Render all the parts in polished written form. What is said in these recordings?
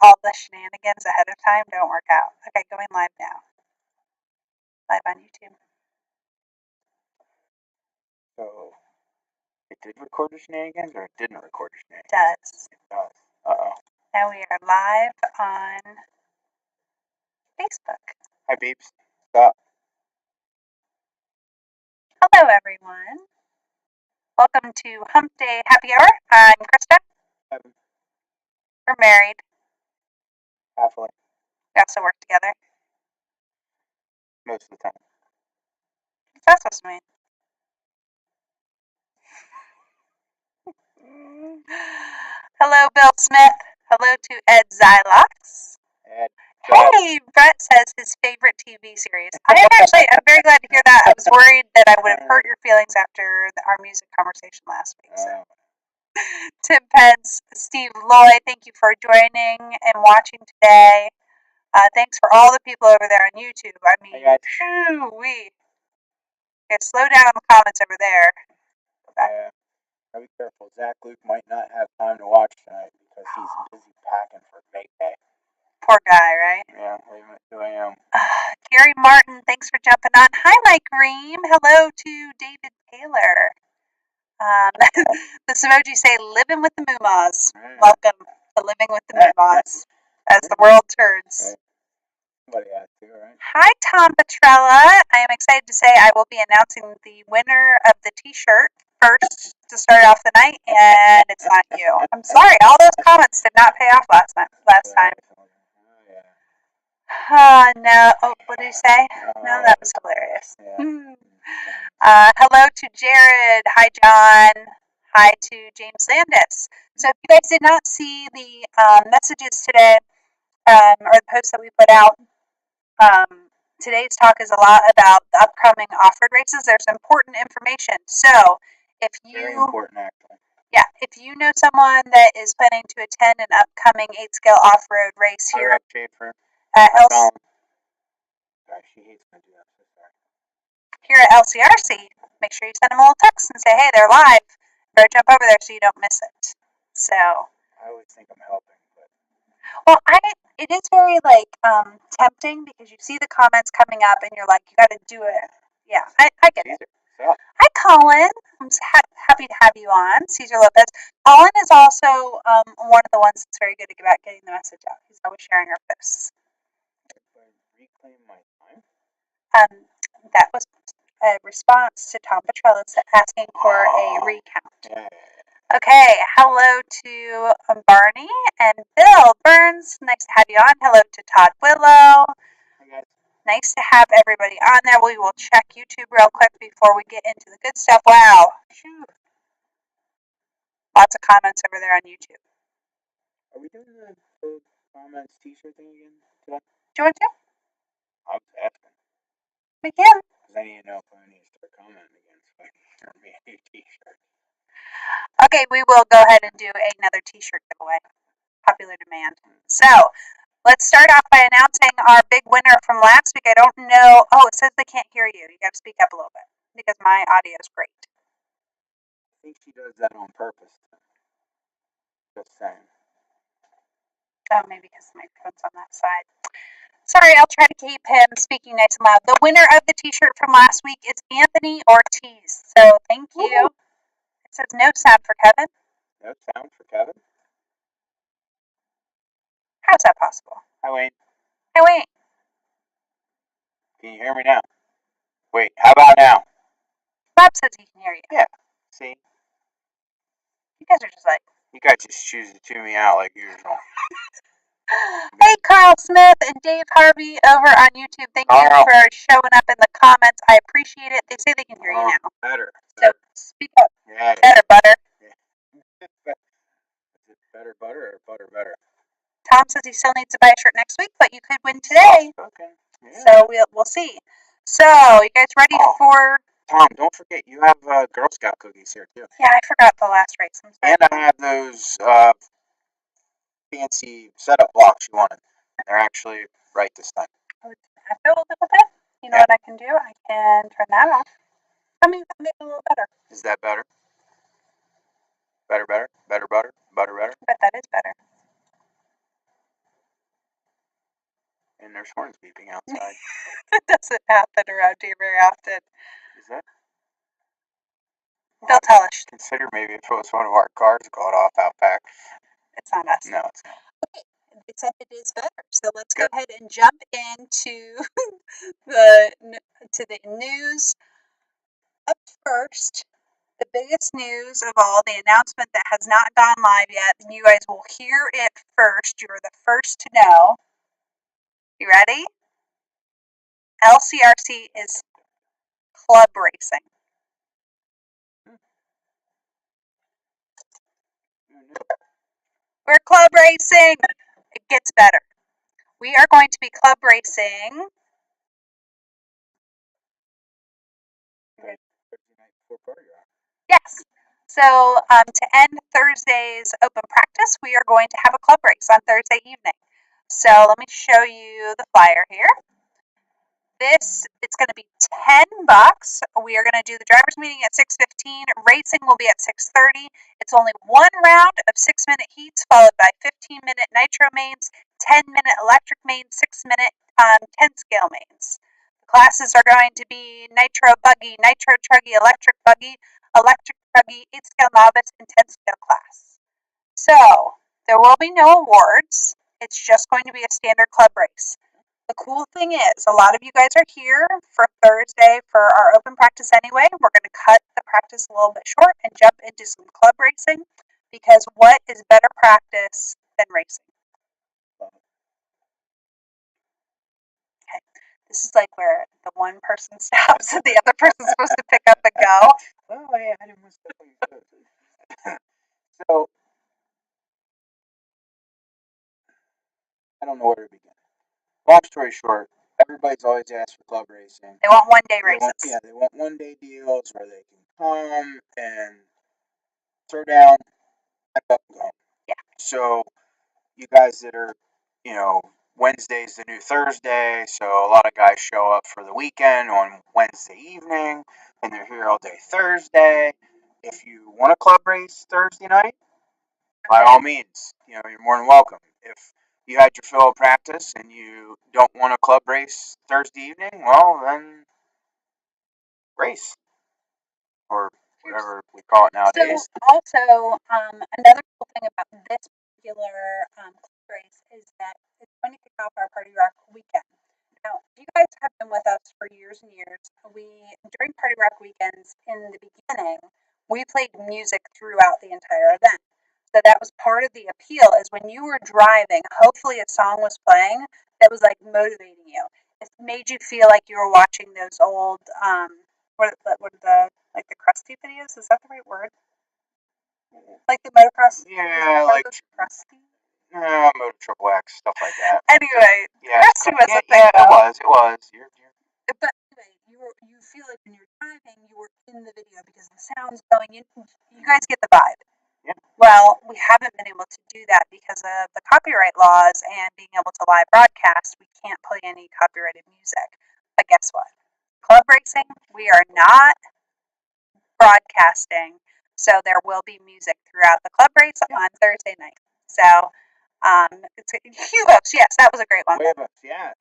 all the shenanigans ahead of time don't work out. Okay, going live now. Live on YouTube. So, it did record the shenanigans or it didn't record the shenanigans? It does. It does. Uh-oh. Now we are live on Facebook. Hi, babes. Stop. Hello, everyone. Welcome to Hump Day Happy Hour. I'm Christa. Kevin. We're married. Halfway. We also work together. Most of the time. What's that supposed to mean? Hello, Bill Smith. Hello to Ed Zylox. Ed. Hey, Brett says his favorite TV series. I'm very glad to hear that. I was worried that I would have hurt your feelings after our music conversation last week. So. Tim Pence, Steve Lloyd, thank you for joining and watching today. Thanks for all the people over there on YouTube. I mean, we slow down on the comments over there. Yeah, gotta be careful. Zach Luke might not have time to watch tonight because he's busy packing for May Day. Poor guy, right? Yeah, leaving at 2 a.m. Gary Martin, thanks for jumping on. Hi, Mike Ream. Hello to David Taylor. The Samoji say, living with the Moomaws. Welcome to Living with the Moomaws as the world turns. Somebody has to, right? Hi, Tom Petrella. I am excited to say I will be announcing the winner of the T-shirt first to start off the night, and it's not you. I'm sorry. All those comments did not pay off last time. No. Oh, what did he say? No, that was hilarious. Hello to Jared. Hi, John. Hi to James Landis. So if you guys did not see the messages today, or the post that we put out, today's talk is a lot about the upcoming off-road races. There's important information. So if you... Very important, actually. Yeah, if you know someone that is planning to attend an upcoming 8-scale off-road race here at here at LCRC, make sure you send them a little text and say, hey, they're live. Better jump over there so you don't miss it. So I always think I'm helping, but it is very tempting because you see the comments coming up and you're like, you got to do it. Yeah, I get it. Yeah. Hi, Colin. I'm happy to have you on. Cesar Lopez. Colin is also one of the ones that's very good about getting the message out. He's always sharing our posts. Reclaim my time? That was a response to Tom Petrella asking for a recount. Yeah. Okay, hello to Barney and Bill Burns. Nice to have you on. Hello to Todd Willow. Hi, guys. Nice to have everybody on there. We will check YouTube real quick before we get into the good stuff. Wow. Whew. Lots of comments over there on YouTube. Are we doing the comments T-shirt thing again today? Do you want to? I was asking. We can. Because I need to know if I need to start commenting again so I can start me a new T-shirt. Okay, we will go ahead and do another T-shirt giveaway. Popular demand. So, let's start off by announcing our big winner from last week. I don't know. Oh, it says they can't hear you. You got to speak up a little bit because my audio is great. I think she does that on purpose. Just saying. Oh, maybe because the microphone's on that side. Sorry, I'll try to keep him speaking nice and loud. The winner of the T-shirt from last week is Anthony Ortiz. So, thank you. Woo-hoo. It says no sound for Kevin. No sound for Kevin? How is that possible? Hi, Wayne. Hi, Wayne. Can you hear me now? Wait, how about now? Bob says he can hear you. Yeah, see? You guys are just like... You guys just choose to tune me out like usual. Hey, Carl Smith and Dave Harvey over on YouTube. Thank you for showing up in the comments. I appreciate it. They say they can hear you now. Better. So, speak up. Yeah. Better, butter. Yeah. Is it better, butter, or butter, better? Tom says he still needs to buy a shirt next week, but you could win today. Oh, okay. Yeah. So, we'll see. So, you guys ready for... Tom, don't forget, you have Girl Scout cookies here, too. Yeah, I forgot the last race. I'm sorry. And I have those fancy setup blocks you wanted. They're actually right this time. I feel a little bit. You know what I can do? I can turn that off. Tell me if I make it a little better. Is that better? Better, better? Better, butter? Butter, better? I bet that is better. and there's horns beeping outside. It doesn't happen around here very often. Is that? They'll tell us. Consider maybe if it was one of our cars going off out back. It's not us. No, it's not. Okay, except it is better. So let's go ahead and jump into the news. Up first, the biggest news of all, the announcement that has not gone live yet. You guys will hear it first. You're the first to know. You ready? LCRC is club racing. We're club racing. It gets better. We are going to be club racing. Yes. So to end Thursday's open practice, we are going to have a club race on Thursday evening. So let me show you the flyer here. It's going to be $10. We are going to do the driver's meeting at 6:15. Racing will be at 6:30. It's only one round of 6-minute heats, followed by 15-minute nitro mains, 10-minute electric mains, 6-minute 10-scale mains. The classes are going to be nitro buggy, nitro truggy, electric 8-scale novice, and 10-scale class. So there will be no awards. It's just going to be a standard club race. The cool thing is, a lot of you guys are here for Thursday for our open practice anyway. We're going to cut the practice a little bit short and jump into some club racing, because what is better practice than racing? Okay, this is like where the one person stops and the other person's supposed to pick up and go. Well, I didn't want to. So, I don't know where to begin. Long story short, everybody's always asked for club racing. They want one-day races. They want one-day deals where they can come and throw down, pack up, and go. Yeah. So, you guys that are, Wednesday's the new Thursday, so a lot of guys show up for the weekend on Wednesday evening, and they're here all day Thursday. If you want a club race Thursday night, by all means, you're more than welcome. If you had your fill of practice and you don't want a club race Thursday evening, well, then race, or whatever we call it nowadays. So also, another cool thing about this particular club race is that it's going to kick off our Party Rock weekend. Now, you guys have been with us for years and years. During Party Rock weekends in the beginning, we played music throughout the entire event. So that was part of the appeal, is when you were driving, hopefully a song was playing that was like motivating you. It made you feel like you were watching those old, what are the like the crusty videos? Is that the right word? Like the motocross? Yeah, like crusty. Motor Triple X, stuff like that. Anyway, yeah, crusty was a thing. Yeah, it was. But anyway, you feel like when you're driving, you were in the video because the sound's going in. You guys get the vibe. Yeah. Well, we haven't been able to do that because of the copyright laws and being able to live broadcast. We can't play any copyrighted music. But guess what? Club racing, we are not broadcasting, so there will be music throughout the club race on Thursday night. So, it's Huevos. Yes, that was a great one. Huevos, yes.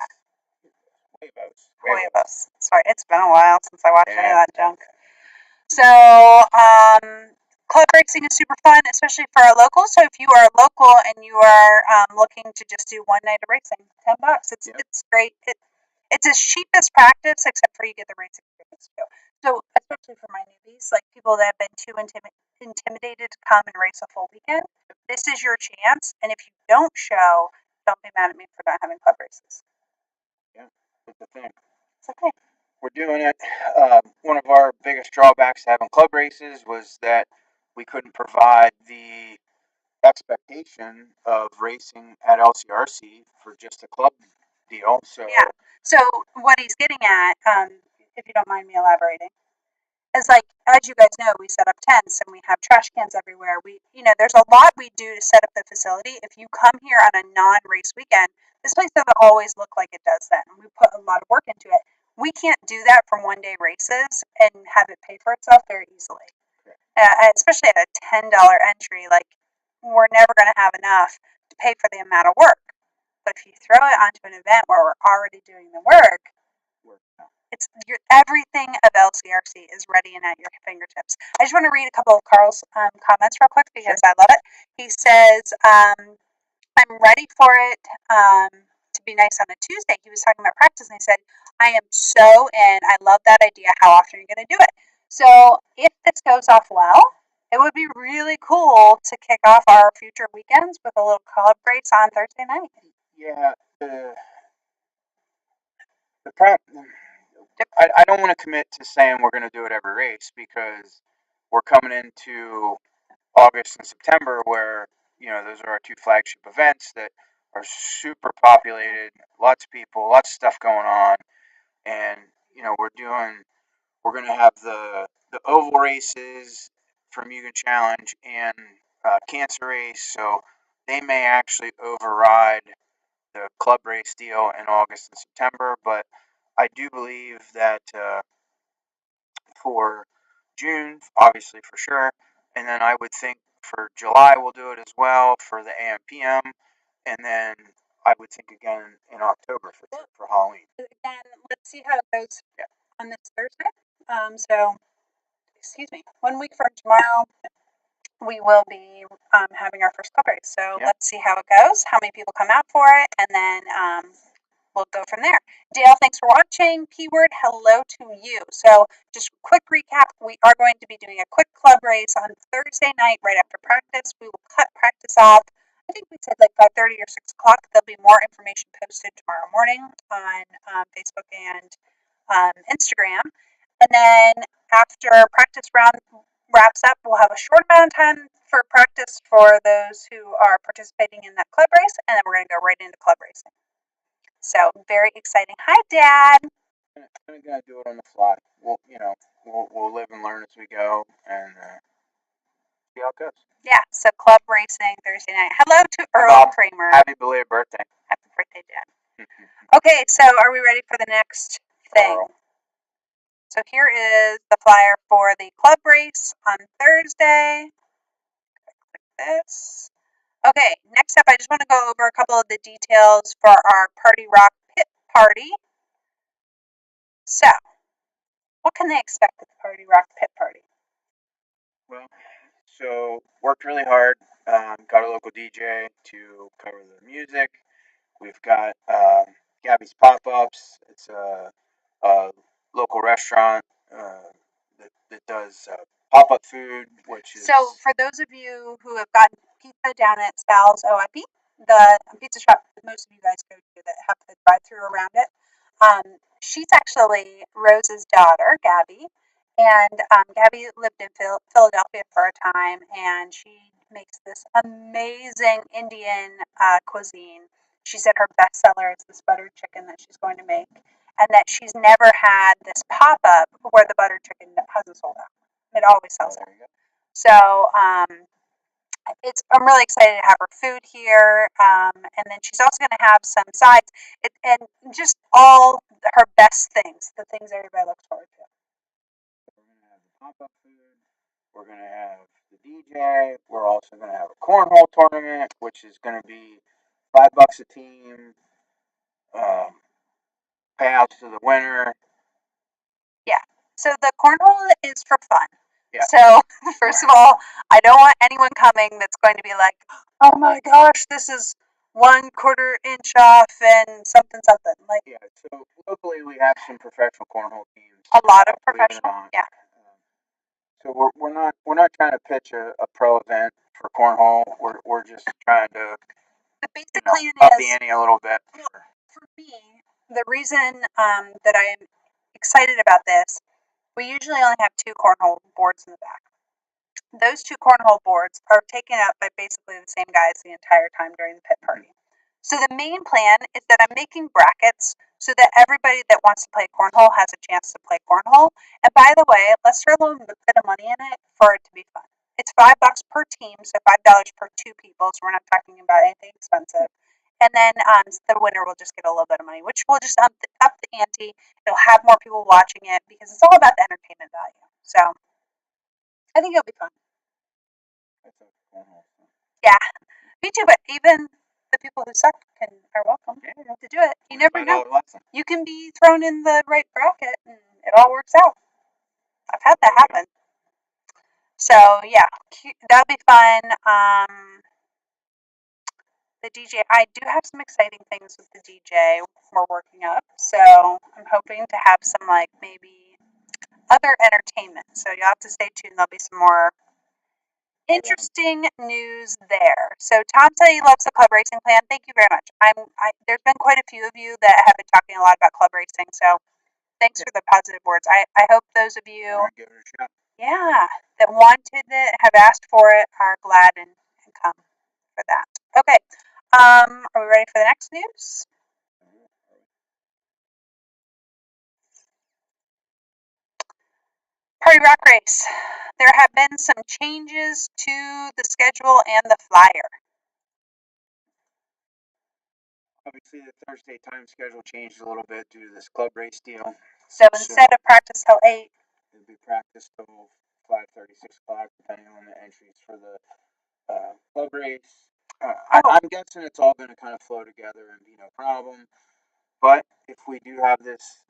Huevos. Sorry, it's been a while since I watched any of that junk. So, club racing is super fun, especially for our locals. So if you are local and you are looking to just do one night of racing, $10. It's great. It's as cheap as practice, except for you get the race experience too. So especially for my newbies, like people that have been too intimidated to come and race a full weekend, this is your chance. And if you don't show, don't be mad at me for not having club races. Yeah, that's the thing. It's okay. We're doing it. One of our biggest drawbacks to having club races was that we couldn't provide the expectation of racing at LCRC for just a club deal. So yeah. So what he's getting at, if you don't mind me elaborating, is like, as you guys know, we set up tents and we have trash cans everywhere. There's a lot we do to set up the facility. If you come here on a non-race weekend, this place doesn't always look like it does then. We put a lot of work into it. We can't do that from one-day races and have it pay for itself very easily. Especially at a $10 entry, like we're never going to have enough to pay for the amount of work. But if you throw it onto an event where we're already doing the work, everything of LCRC is ready and at your fingertips. I just want to read a couple of Carl's comments real quick because I love it. He says, I'm ready for it to be nice on a Tuesday. He was talking about practice and he said, I am so in. I love that idea. How often are you going to do it? So if this goes off well, it would be really cool to kick off our future weekends with a little club race on Thursday night. Yeah. The problem, I don't want to commit to saying we're going to do it every race because we're coming into August and September where, those are our two flagship events that are super populated, lots of people, lots of stuff going on. And, we're going to have the oval races for Mugen Challenge and Cancer Race. So they may actually override the club race deal in August and September, but I do believe that for June, obviously for sure, and then I would think for July we'll do it as well for the AM PM, and then I would think again in October for Halloween. Again, let's see how it goes on this Thursday. So, excuse me, 1 week from tomorrow, we will be having our first club race. So let's see how it goes, how many people come out for it, and then we'll go from there. Dale, thanks for watching. Keyword hello to you. So just quick recap, we are going to be doing a quick club race on Thursday night right after practice. We will cut practice off. I think we said like 5:30 or 6 o'clock. There'll be more information posted tomorrow morning on Facebook and Instagram. And then after practice round wraps up, we'll have a short amount of time for practice for those who are participating in that club race, and then we're going to go right into club racing. So very exciting. Hi, Dad. I'm gonna do it on the fly. We'll live and learn as we go, and see how it goes. Yeah. So club racing Thursday night. Hello to Earl Kramer. Happy belated birthday. Happy birthday, Dad. Okay. So are we ready for the next thing? Earl. So here is the flyer for the club race on Thursday. This. Okay, next up, I just want to go over a couple of the details for our Party Rock Pit Party. So, what can they expect at the Party Rock Pit Party? Well, so worked really hard. Got a local DJ to cover the music. We've got Gabby's Pop-Ups. It's a local restaurant that does pop-up food, which is... So, for those of you who have gotten pizza down at Sal's OIP, the pizza shop that most of you guys go to that have the drive-through around it, she's actually Rose's daughter, Gabby, and Gabby lived in Philadelphia for a time, and she makes this amazing Indian cuisine. She said her best seller is this buttered chicken that she's going to make, and that she's never had this pop-up where the buttered chicken hasn't sold out. It always sells out. So I'm really excited to have her food here, and then she's also going to have some sides and just all her best things, the things everybody looks forward to. We're going to have the pop-up food. We're going to have the DJ. We're also going to have a cornhole tournament, which is going to be $5 a team. Payouts to the winner. Yeah. So the cornhole is for fun. Yeah. So first of all, I don't want anyone coming that's going to be like, oh my gosh, this is 1/4 inch off and something. Like, yeah. So locally we have some professional cornhole teams. A lot of professional. Yeah. So we're not trying to pitch a pro event for cornhole. We're just trying to up the ante a little bit. For me, the reason that I am excited about this, we usually only have 2 cornhole boards in the back. Those 2 cornhole boards are taken up by basically the same guys the entire time during the pit party. So the main plan is that I'm making brackets so that everybody that wants to play cornhole has a chance to play cornhole. And by the way, let's throw a little bit of money in it for it to be fun. It's $5 per team, so $5 per 2 people, so we're not talking about anything expensive. And then the winner will just get a little bit of money, which will just up the ante. It'll have more people watching it because it's all about the entertainment value. So I think it'll be fun. Yeah, me too. But even the people who suck are welcome. Yeah. do it. You never know. $5 lesson. You can be thrown in the right bracket and it all works out. I've had that happen. So yeah, that'll be fun. The DJ, I do have some exciting things with the DJ we're working up. So I'm hoping to have some like maybe other entertainment. So you'll have to stay tuned. There'll be some more interesting news there. So Tom said he loves the club racing plan. Thank you very much. There's been quite a few of you that have been talking a lot about club racing. So thanks for the positive words. I hope those of you, Give it a shot. yeah, that wanted it, have asked for it, are glad and come for that. Okay. Are we ready for the next news? Party Rock Race. There have been some changes to the schedule and the flyer. Obviously, the Thursday time schedule changed a little bit due to this club race deal. So instead of practice till 8, it'll be practice till 5:30, 6 o'clock, depending on the entries for the club race. I'm guessing it's all going to kind of flow together and be no problem. But if we do have this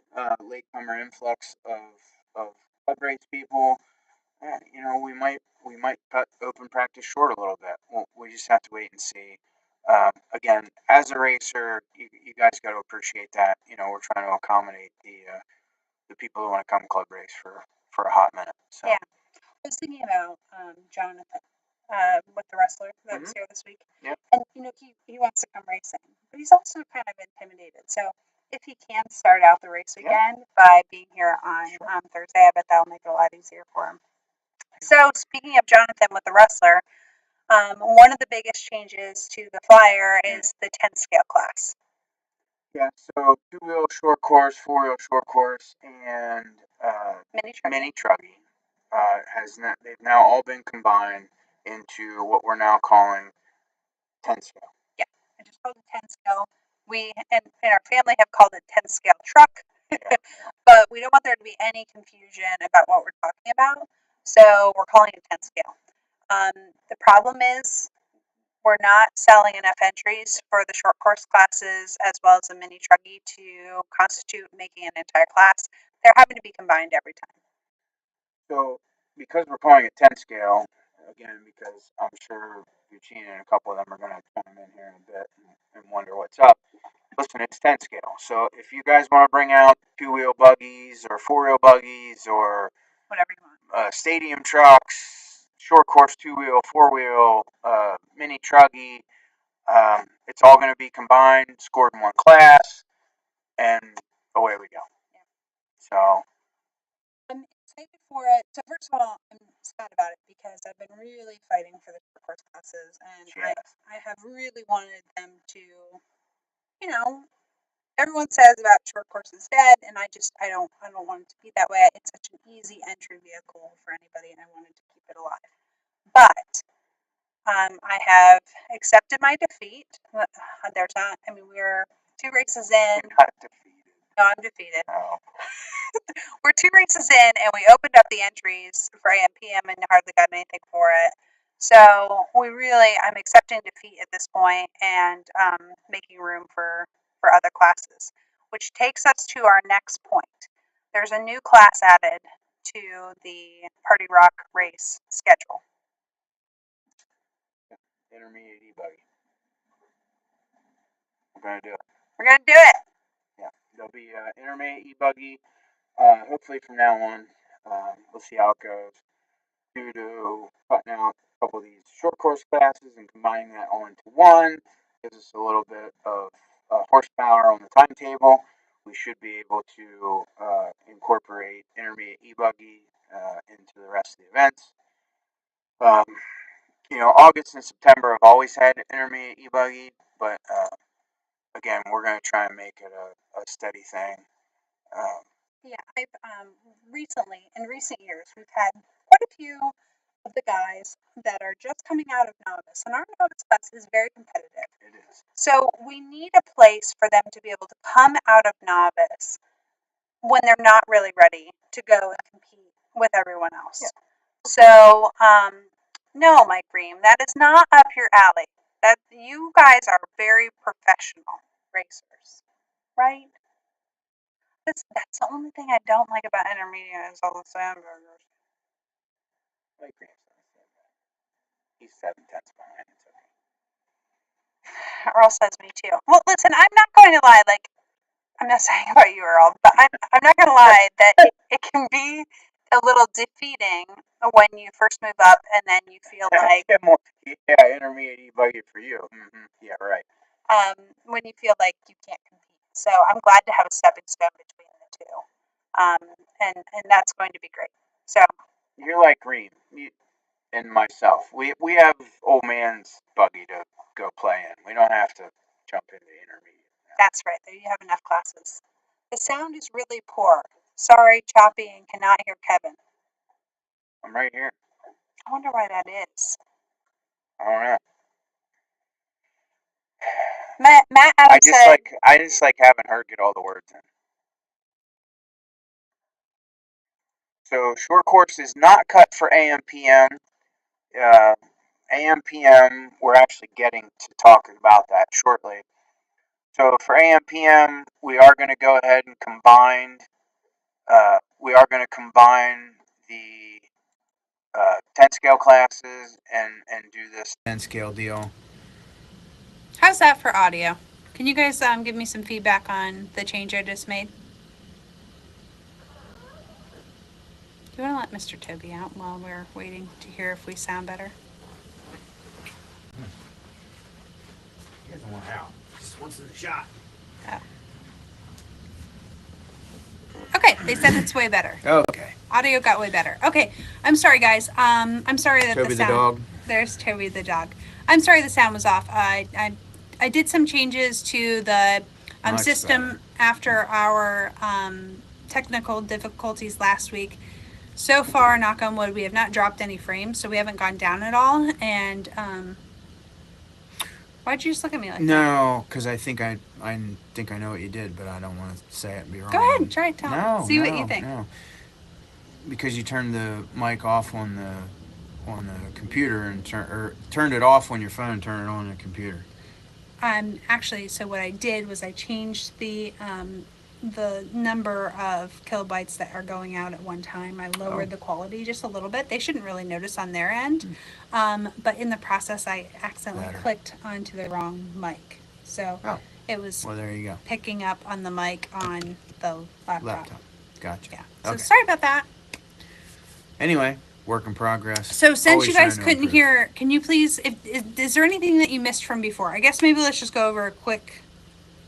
latecomer influx of club race people, we might cut open practice short a little bit. We just have to wait and see. Again, as a racer, you guys got to appreciate that. We're trying to accommodate the people who want to come club race for a hot minute. So. Yeah, I was thinking about Jonathan with the wrestler that was here this week. Yep. And he wants to come racing, but he's also kind of intimidated. So if he can start out the race weekend by being here on Thursday, I bet that'll make it a lot easier for him. So speaking of Jonathan with the wrestler, one of the biggest changes to the flyer is the 10 scale class. Yeah, so 2-wheel short course, 4-wheel short course, and mini truggy they've now all been combined into what we're now calling 10 scale. Yeah, I just called it 10 scale. We and our family have called it 10 scale truck, but we don't want there to be any confusion about what we're talking about. So we're calling it 10 scale. The problem is we're not selling enough entries for the short course classes as well as the mini truggy to constitute making an entire class. They're having to be combined every time. So because we're calling it 10 scale, again, because I'm sure Eugene and a couple of them are going to come in here in a bit and wonder what's up. Listen, it's 10 scale. So if you guys want to bring out 2-wheel buggies or 4-wheel buggies or whatever you want, stadium trucks, short course 2-wheel, 4-wheel, mini truggy, it's all going to be combined, scored in one class, and away we go. Yeah. So I'm excited for it. So first of all, I'm sad about it because I've been really fighting for the short course classes, and I have really wanted them to, everyone says about short course is dead, and I don't want it to be that way. It's such an easy entry vehicle for anybody, and I wanted to keep it alive. But I have accepted my defeat. There's not. I mean, we're 2 races in. You're not defeated. No, I'm defeated. No. We're 2 races in, and we opened up the entries for AM PM and hardly got anything for it. So I'm accepting defeat at this point and making room for other classes, which takes us to our next point. There's a new class added to the Party Rock race schedule. Intermediate e-buggy. We're going to do it. We're going to do it. Yeah, there'll be intermediate e-buggy. Hopefully from now on, we'll see how it goes. Due to cutting out a couple of these short course classes and combining that all into one, gives us a little bit of horsepower on the timetable. We should be able to incorporate intermediate e-buggy into the rest of the events. August and September have always had intermediate e-buggy, but again, we're going to try and make it a steady thing. Yeah, I've in recent years, we've had quite a few of the guys that are just coming out of novice, and our novice class is very competitive. It is. So we need a place for them to be able to come out of novice when they're not really ready to go and compete with everyone else. Yeah. So, no, Mike Ream, that is not up your alley. That you guys are very professional racers. right? That's the only thing I don't like about intermediate is all the hamburgers. Like he's 7/10 behind. It's okay. Earl says me too. Well, listen, I'm not going to lie. Like, I'm not saying about you, Earl, but I'm not going to lie that it can be a little defeating when you first move up and then you feel like intermediate e-buggy for you. Mm-hmm. Yeah, right. when you feel like you can't compete. So I'm glad to have a stepping stone between the two, and that's going to be great. So you're like Green and myself. We have old man's buggy to go play in. We don't have to jump into intermediate. That's right. There you have enough classes. The sound is really poor. Sorry, choppy, and cannot hear Kevin. I'm right here. I wonder why that is. I don't know. Matt Adams said, I just like having her get all the words in. So short course is not cut for AM PM. AM PM, we're actually getting to talk about that shortly. So for AM PM, we are going to go ahead and combine. We are going to combine the 10 scale classes and do this 10 scale deal. how's that for audio? Can you guys give me some feedback on the change I just made? Do you want to let Mr. Toby out while we're waiting to hear if we sound better? He doesn't want out. He just wants a shot. Oh. Okay, they said it's way better. Okay. Audio got way better. Okay, I'm sorry, guys. I'm sorry that Toby the the sound. dog. There's Toby the dog. I'm sorry the sound was off. I did some changes to the system better. after our technical difficulties last week. So far, knock on wood, we have not dropped any frames, so we haven't gone down at all. And why'd you just look at me like that? No, because I think I know what you did, but I don't want to say it and be wrong. Go ahead, try it. Tell me. See what you think. No. Because you turned the mic off on the computer and turned it off on your phone and turned it on the computer. Actually, so what I did was I changed the number of kilobytes that are going out at one time. I lowered the quality just a little bit. They shouldn't really notice on their end. But in the process, I accidentally clicked onto the wrong mic. So it was there you go. Picking up on the mic on the laptop. Gotcha. Yeah. So okay. Sorry about that. Anyway, work in progress. So since Always you guys trying to couldn't improve. hear, can you please, is there anything that you missed from before? I guess maybe let's just go over a quick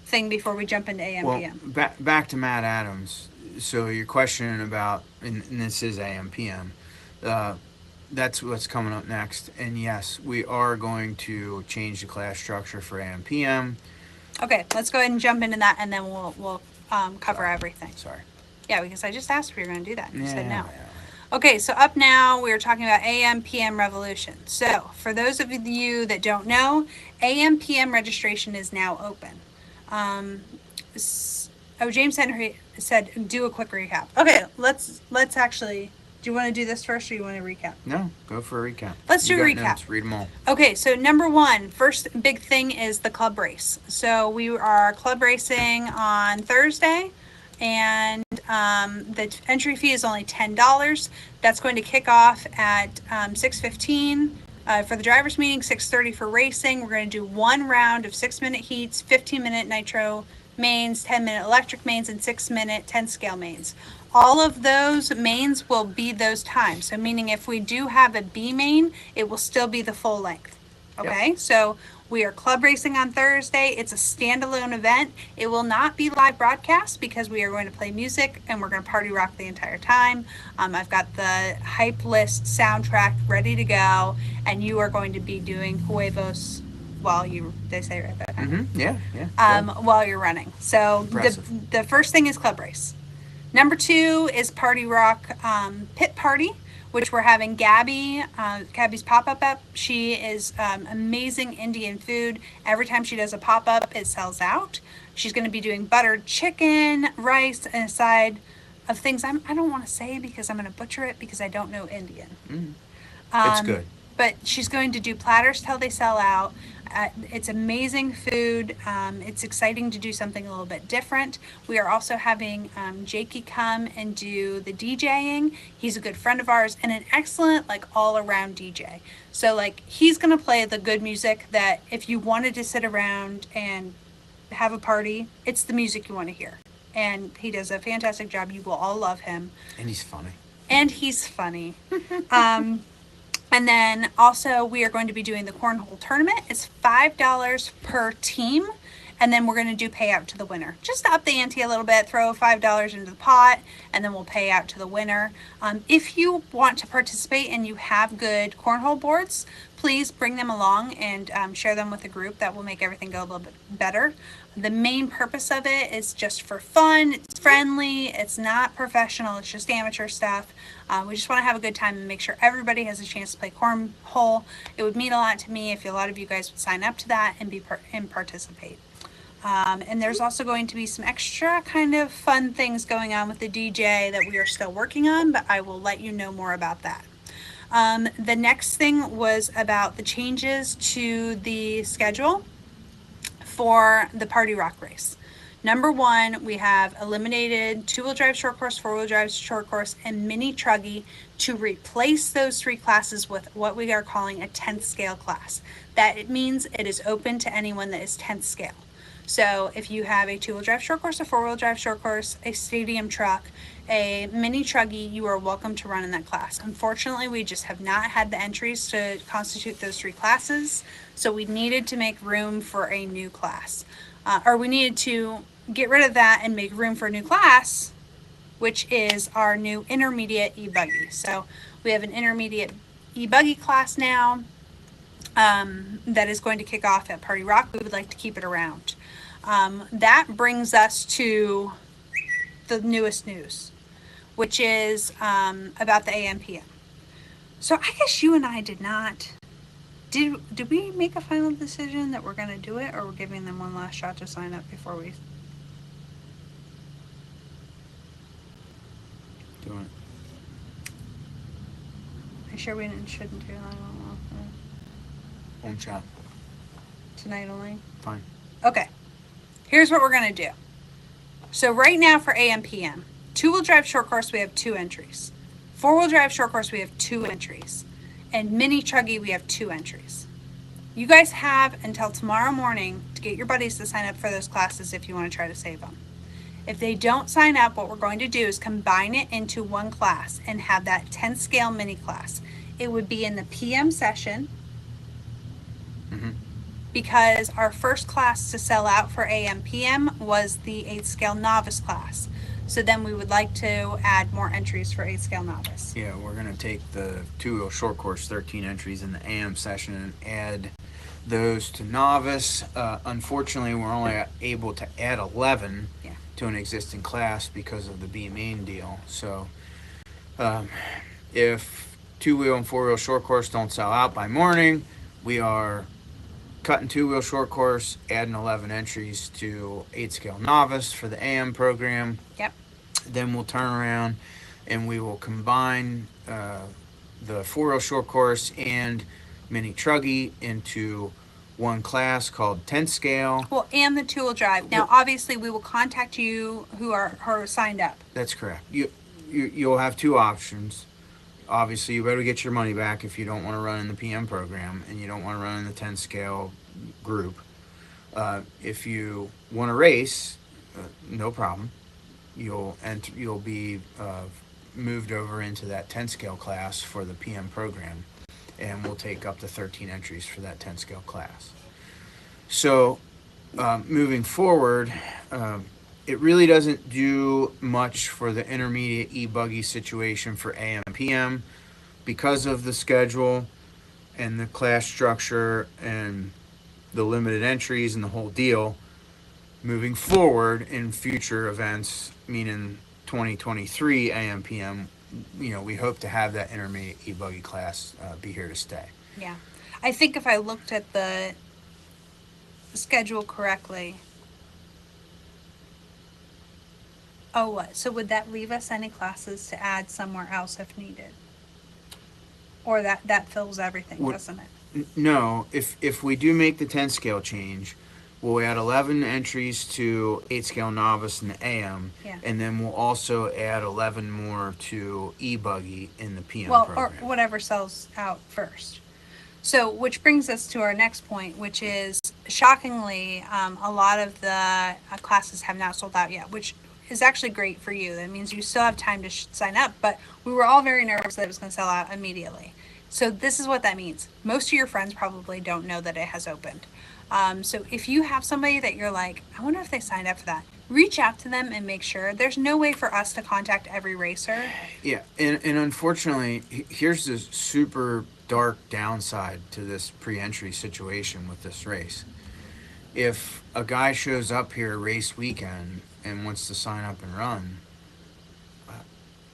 thing before we jump into AM PM. Back to Matt Adams. So you're questioning about, and this is AM PM. That's what's coming up next. And yes, we are going to change the class structure for AM PM. Okay, let's go ahead and jump into that, and then we'll cover everything. Sorry. Yeah, because I just asked if you were going to do that. You said no. Yeah. Okay, so up now we're talking about AM PM revolution. So for those of you that don't know, AM PM registration is now open. James Henry said do a quick recap. Okay, let's actually. Do you want to do this first, or you want to recap? No, go for a recap. Let's do a recap. Notes, read them all. Okay, so number one, first big thing is the club race. So we are club racing on Thursday, and the entry fee is only $10. That's going to kick off at 6:15 for the driver's meeting, 6:30 for racing. We're going to do one round of 6-minute heats, 15-minute nitro mains, 10-minute electric mains, and 6-minute 10-scale mains. All of those mains will be those times. So meaning if we do have a B main, it will still be the full length. Okay, yep. So we are club racing on Thursday. It's a standalone event. It will not be live broadcast because we are going to play music and we're going to party rock the entire time. I've got the hype list soundtrack ready to go, and you are going to be doing huevos while they say right there. Mm-hmm. Yeah. While you're running. So the first thing is club race. Number two is Party Rock Pit Party, which we're having Gabby. Gabby's pop-up up. She is amazing Indian food. Every time she does a pop-up, it sells out. She's going to be doing buttered chicken, rice, and a side of things I don't want to say because I'm going to butcher it because I don't know Indian. It's good. But she's going to do platters till they sell out. It's amazing food. It's exciting to do something a little bit different. We are also having Jakey come and do the DJing. He's a good friend of ours and an excellent, like, all around DJ. So, like, he's going to play the good music that if you wanted to sit around and have a party, it's the music you want to hear. And he does a fantastic job. You will all love him. And he's funny. And he's funny. And then also we are going to be doing the cornhole tournament. It's $5 per team. And then we're going to do payout to the winner. Just to up the ante a little bit, throw $5 into the pot, and then we'll pay out to the winner. If you want to participate and you have good cornhole boards, please bring them along and share them with the group. That will make everything go a little bit better. The main purpose of it is just for fun. It's friendly. It's not professional. It's just amateur stuff. We just want to have a good time and make sure everybody has a chance to play cornhole. It would mean a lot to me if a lot of you guys would sign up to that and participate. And there's also going to be some extra kind of fun things going on with the DJ that we are still working on, but I will let you know more about that. The next thing was about the changes to the schedule for the Party Rock race. Number one, we have eliminated two-wheel drive short course, four-wheel drive short course, and mini truggy to replace those three classes with what we are calling a 10th scale class. That it means it is open to anyone that is 10th scale. So if you have a two-wheel drive short course, a four-wheel drive short course, a stadium truck, a mini truggy, you are welcome to run in that class. Unfortunately, we just have not had the entries to constitute those three classes, so we needed to make room for a new class. Or we needed to get rid of that and make room for a new class, which is our new intermediate e-buggy. So we have an intermediate e-buggy class now that is going to kick off at Party Rock. We would like to keep it around. That brings us to the newest news, which is about the AM/PM. So I guess you and I did not. Did we make a final decision that we're going to do it, or we're giving them one last shot to sign up before we Do it. Are you sure we shouldn't do that One shot. tonight only? Fine. Okay. Here's what we're going to do. So right now for AM/PM, two-wheel drive short course, we have 2 entries. Four-wheel drive short course, we have 2 entries. And mini truggy, we have 2 entries. You guys have until tomorrow morning to get your buddies to sign up for those classes if you want to try to save them. If they don't sign up, what we're going to do is combine it into one class and have that 10 scale mini class. It would be in the PM session, because our first class to sell out for AM/PM was the 8 scale novice class. So then we would like to add more entries for 8 scale novice. Yeah, we're going to take the two-wheel short course 13 entries in the AM session and add those to novice. Unfortunately, we're only able to add 11 to an existing class because of the B main deal. So if two-wheel and four-wheel short course don't sell out by morning, we are cutting two-wheel short course, adding 11 entries to 8 scale novice for the AM program. Yep. Then we'll turn around and we will combine the four-wheel short course and mini truggy into one class called 10 scale. Well, and the two-wheel drive. Now, obviously, we will contact you who are signed up. That's correct. You'll have 2 options. Obviously, you better get your money back if you don't want to run in the PM program and you don't want to run in the 10 scale group. If you want to race, no problem. You'll be moved over into that 10 scale class for the PM program, and we'll take up to 13 entries for that 10 scale class. So moving forward, it really doesn't do much for the intermediate e-buggy situation for AM/PM because of the schedule and the class structure and the limited entries and the whole deal. Moving forward in future events, meaning 2023 AM/PM, we hope to have that intermediate e-buggy class be here to stay. Yeah. I think if I looked at the schedule correctly. Oh, what? So would that leave us any classes to add somewhere else if needed? Or that fills everything, doesn't it? No, if we do make the 10 scale change, we'll add 11 entries to 8 scale novice in the AM, Yeah. and then we'll also add 11 more to e-buggy in the PM Well, program. or whatever sells out first. So, which brings us to our next point, which is shockingly, a lot of the classes have not sold out yet, which is actually great for you. That means you still have time to sign up, but we were all very nervous that it was going to sell out immediately. So, this is what that means. Most of your friends probably don't know that it has opened. So, if you have somebody that you're like, I wonder if they signed up for that, reach out to them and make sure. There's no way for us to contact every racer. Yeah, and unfortunately, here's the super dark downside to this pre-entry situation with this race. If a guy shows up here race weekend and wants to sign up and run,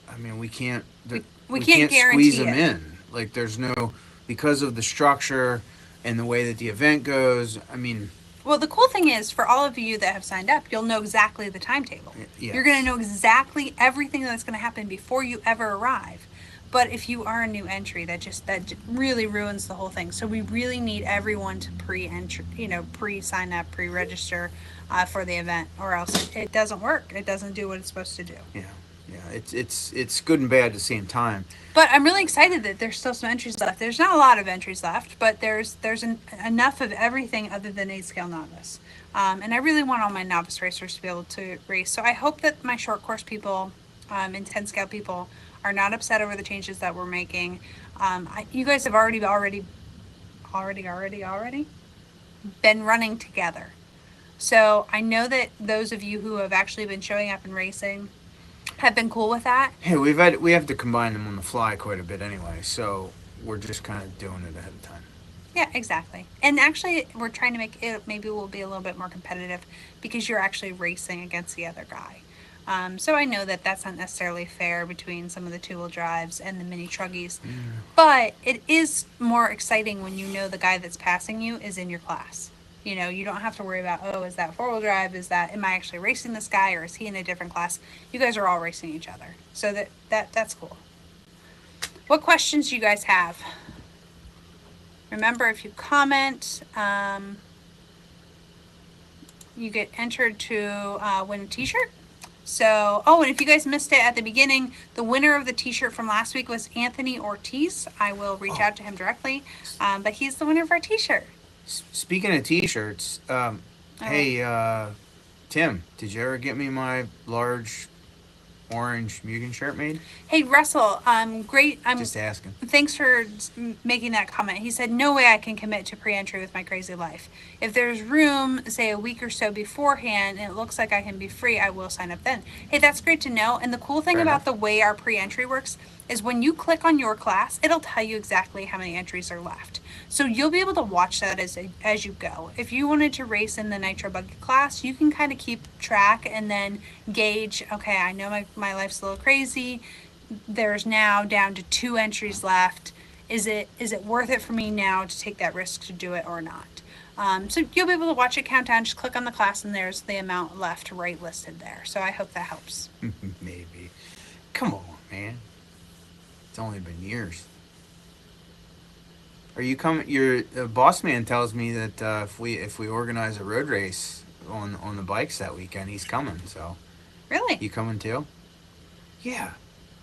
I mean, we can't We can't squeeze guarantee him it. in. Like, there's no, because of the structure and the way that the event goes. I mean, Well, the cool thing is, for all of you that have signed up, you'll know exactly the timetable. yes. You're going to know exactly everything that's going to happen before you ever arrive. But if you are a new entry, that really ruins the whole thing. So we really need everyone to pre-entry, pre-sign up, pre-register for the event, or else it doesn't work. It doesn't do what it's supposed to do. Yeah, yeah. It's good and bad at the same time. But I'm really excited that there's still some entries left. There's not a lot of entries left, but there's enough of everything other than 8 scale novice. And I really want all my novice racers to be able to race. So I hope that my short course people and 10 scale people are not upset over the changes that we're making. You guys have already been running together. So I know that those of you who have actually been showing up and racing have been cool with that. Hey, we have to combine them on the fly quite a bit anyway, so we're just kind of doing it ahead of time. Yeah, exactly. And actually, we're trying to make it, maybe we'll be a little bit more competitive because you're actually racing against the other guy. So I know that that's not necessarily fair between some of the two-wheel drives and the mini truggies, but it is more exciting when you know the guy that's passing you is in your class. You don't have to worry about, oh, is that four-wheel drive? Am I actually racing this guy, or is he in a different class? You guys are all racing each other, so that's cool. What questions do you guys have? Remember, if you comment, you get entered to win a t-shirt. So, and if you guys missed it at the beginning, the winner of the t-shirt from last week was Anthony Ortiz. I will reach out to him directly, but he's the winner of our t-shirt. Speaking of t-shirts, hey, Tim, did you ever get me my large orange Mugen shirt made? Hey, Russell, great. Just asking. Thanks for making that comment. He said, no way I can commit to pre-entry with my crazy life. If there's room, say a week or so beforehand, and it looks like I can be free, I will sign up then. Hey, that's great to know. And the cool thing about the way our pre-entry works is when you click on your class, it'll tell you exactly how many entries are left. So you'll be able to watch that as you go. If you wanted to race in the Nitro Buggy class, you can kind of keep track and then gauge, okay, I know my life's a little crazy. There's now down to 2 entries left. Is it worth it for me now to take that risk to do it or not? So you'll be able to watch it count down. Just click on the class and there's the amount left right listed there. So I hope that helps. Maybe. Come on, man. It's only been years. Are you coming? Your boss man tells me that if we organize a road race on the bikes that weekend, he's coming. So, Really? you coming too? Yeah.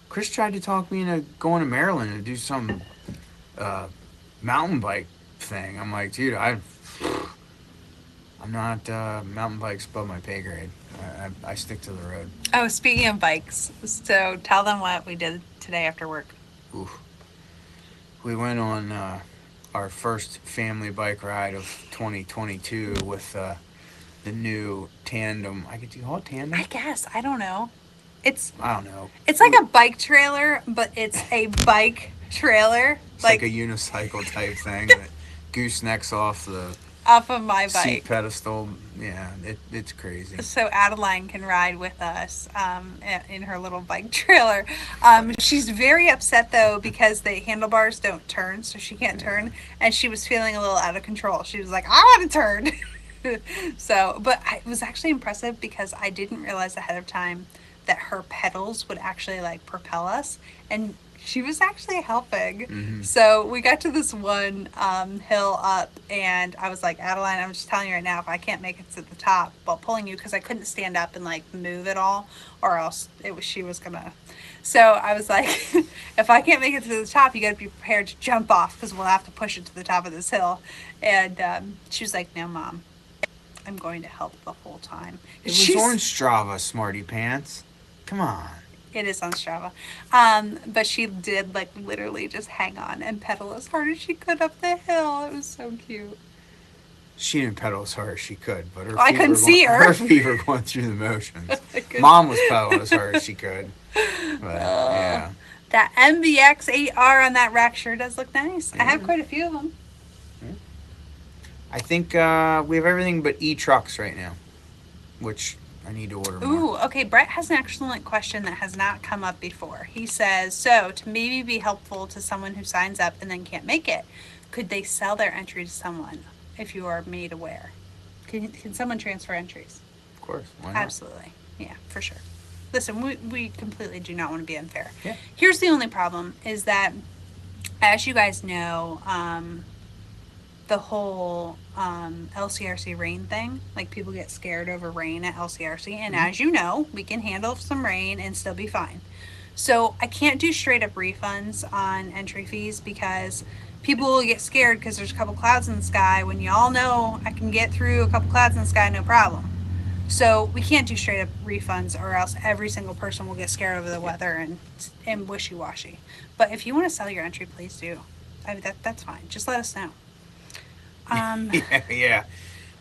Chris tried to talk me into going to Maryland to do some mountain bike thing. I'm like, dude, I'm not mountain bikes above my pay grade. I stick to the road. Oh, speaking of bikes, so tell them what we did today after work. Oof. We went on our first family bike ride of 2022 with the new tandem. Do you call it tandem? I guess. I don't know. I don't know. It's like a bike trailer, but it's a bike trailer. It's like a unicycle type thing that goosenecks off the off of my bike. Seat pedestal. Yeah, it's crazy. So Adeline can ride with us in her little bike trailer. She's very upset though because the handlebars don't turn, so she can't turn, and she was feeling a little out of control. She was like, "I want to turn." But it was actually impressive because I didn't realize ahead of time that her pedals would actually like propel us, and she was actually helping. Mm-hmm. So we got to this one hill up, and I was like, Adeline, I'm just telling you right now, if I can't make it to the top while pulling you, because I couldn't stand up and like move at all, or else she was gonna. So I was like, if I can't make it to the top, you got to be prepared to jump off because we'll have to push it to the top of this hill. And she was like, no, Mom, I'm going to help the whole time. It was on Strava, smarty pants. Come on. It is on Strava. But she did like literally just hang on and pedal as hard as she could up the hill. It was so cute. She didn't pedal as hard as she could, but her I feet couldn't were see her. Her feet were going through the motions. Mom was pedaling as hard as she could. But, yeah. That MBX 8R on that rack sure does look nice. I have quite a few of them. I think we have everything but e-trucks right now, which I need to order more. Ooh, okay. Brett has an excellent question that has not come up before. He says, so to maybe be helpful to someone who signs up and then can't make it, could they sell their entry to someone if you are made aware? Can someone transfer entries? Of course. Why not? Absolutely. Yeah, for sure. Listen, we completely do not want to be unfair. Yeah. Here's the only problem is that, as you guys know, the whole LCRC rain thing, like people get scared over rain at LCRC, and as you know, we can handle some rain and still be fine. So I can't do straight up refunds on entry fees because people will get scared because there's a couple clouds in the sky when you all know I can get through a couple clouds in the sky, no problem. So we can't do straight up refunds or else every single person will get scared over the weather and wishy-washy. But if you want to sell your entry, please do. That's fine. Just let us know. Yeah.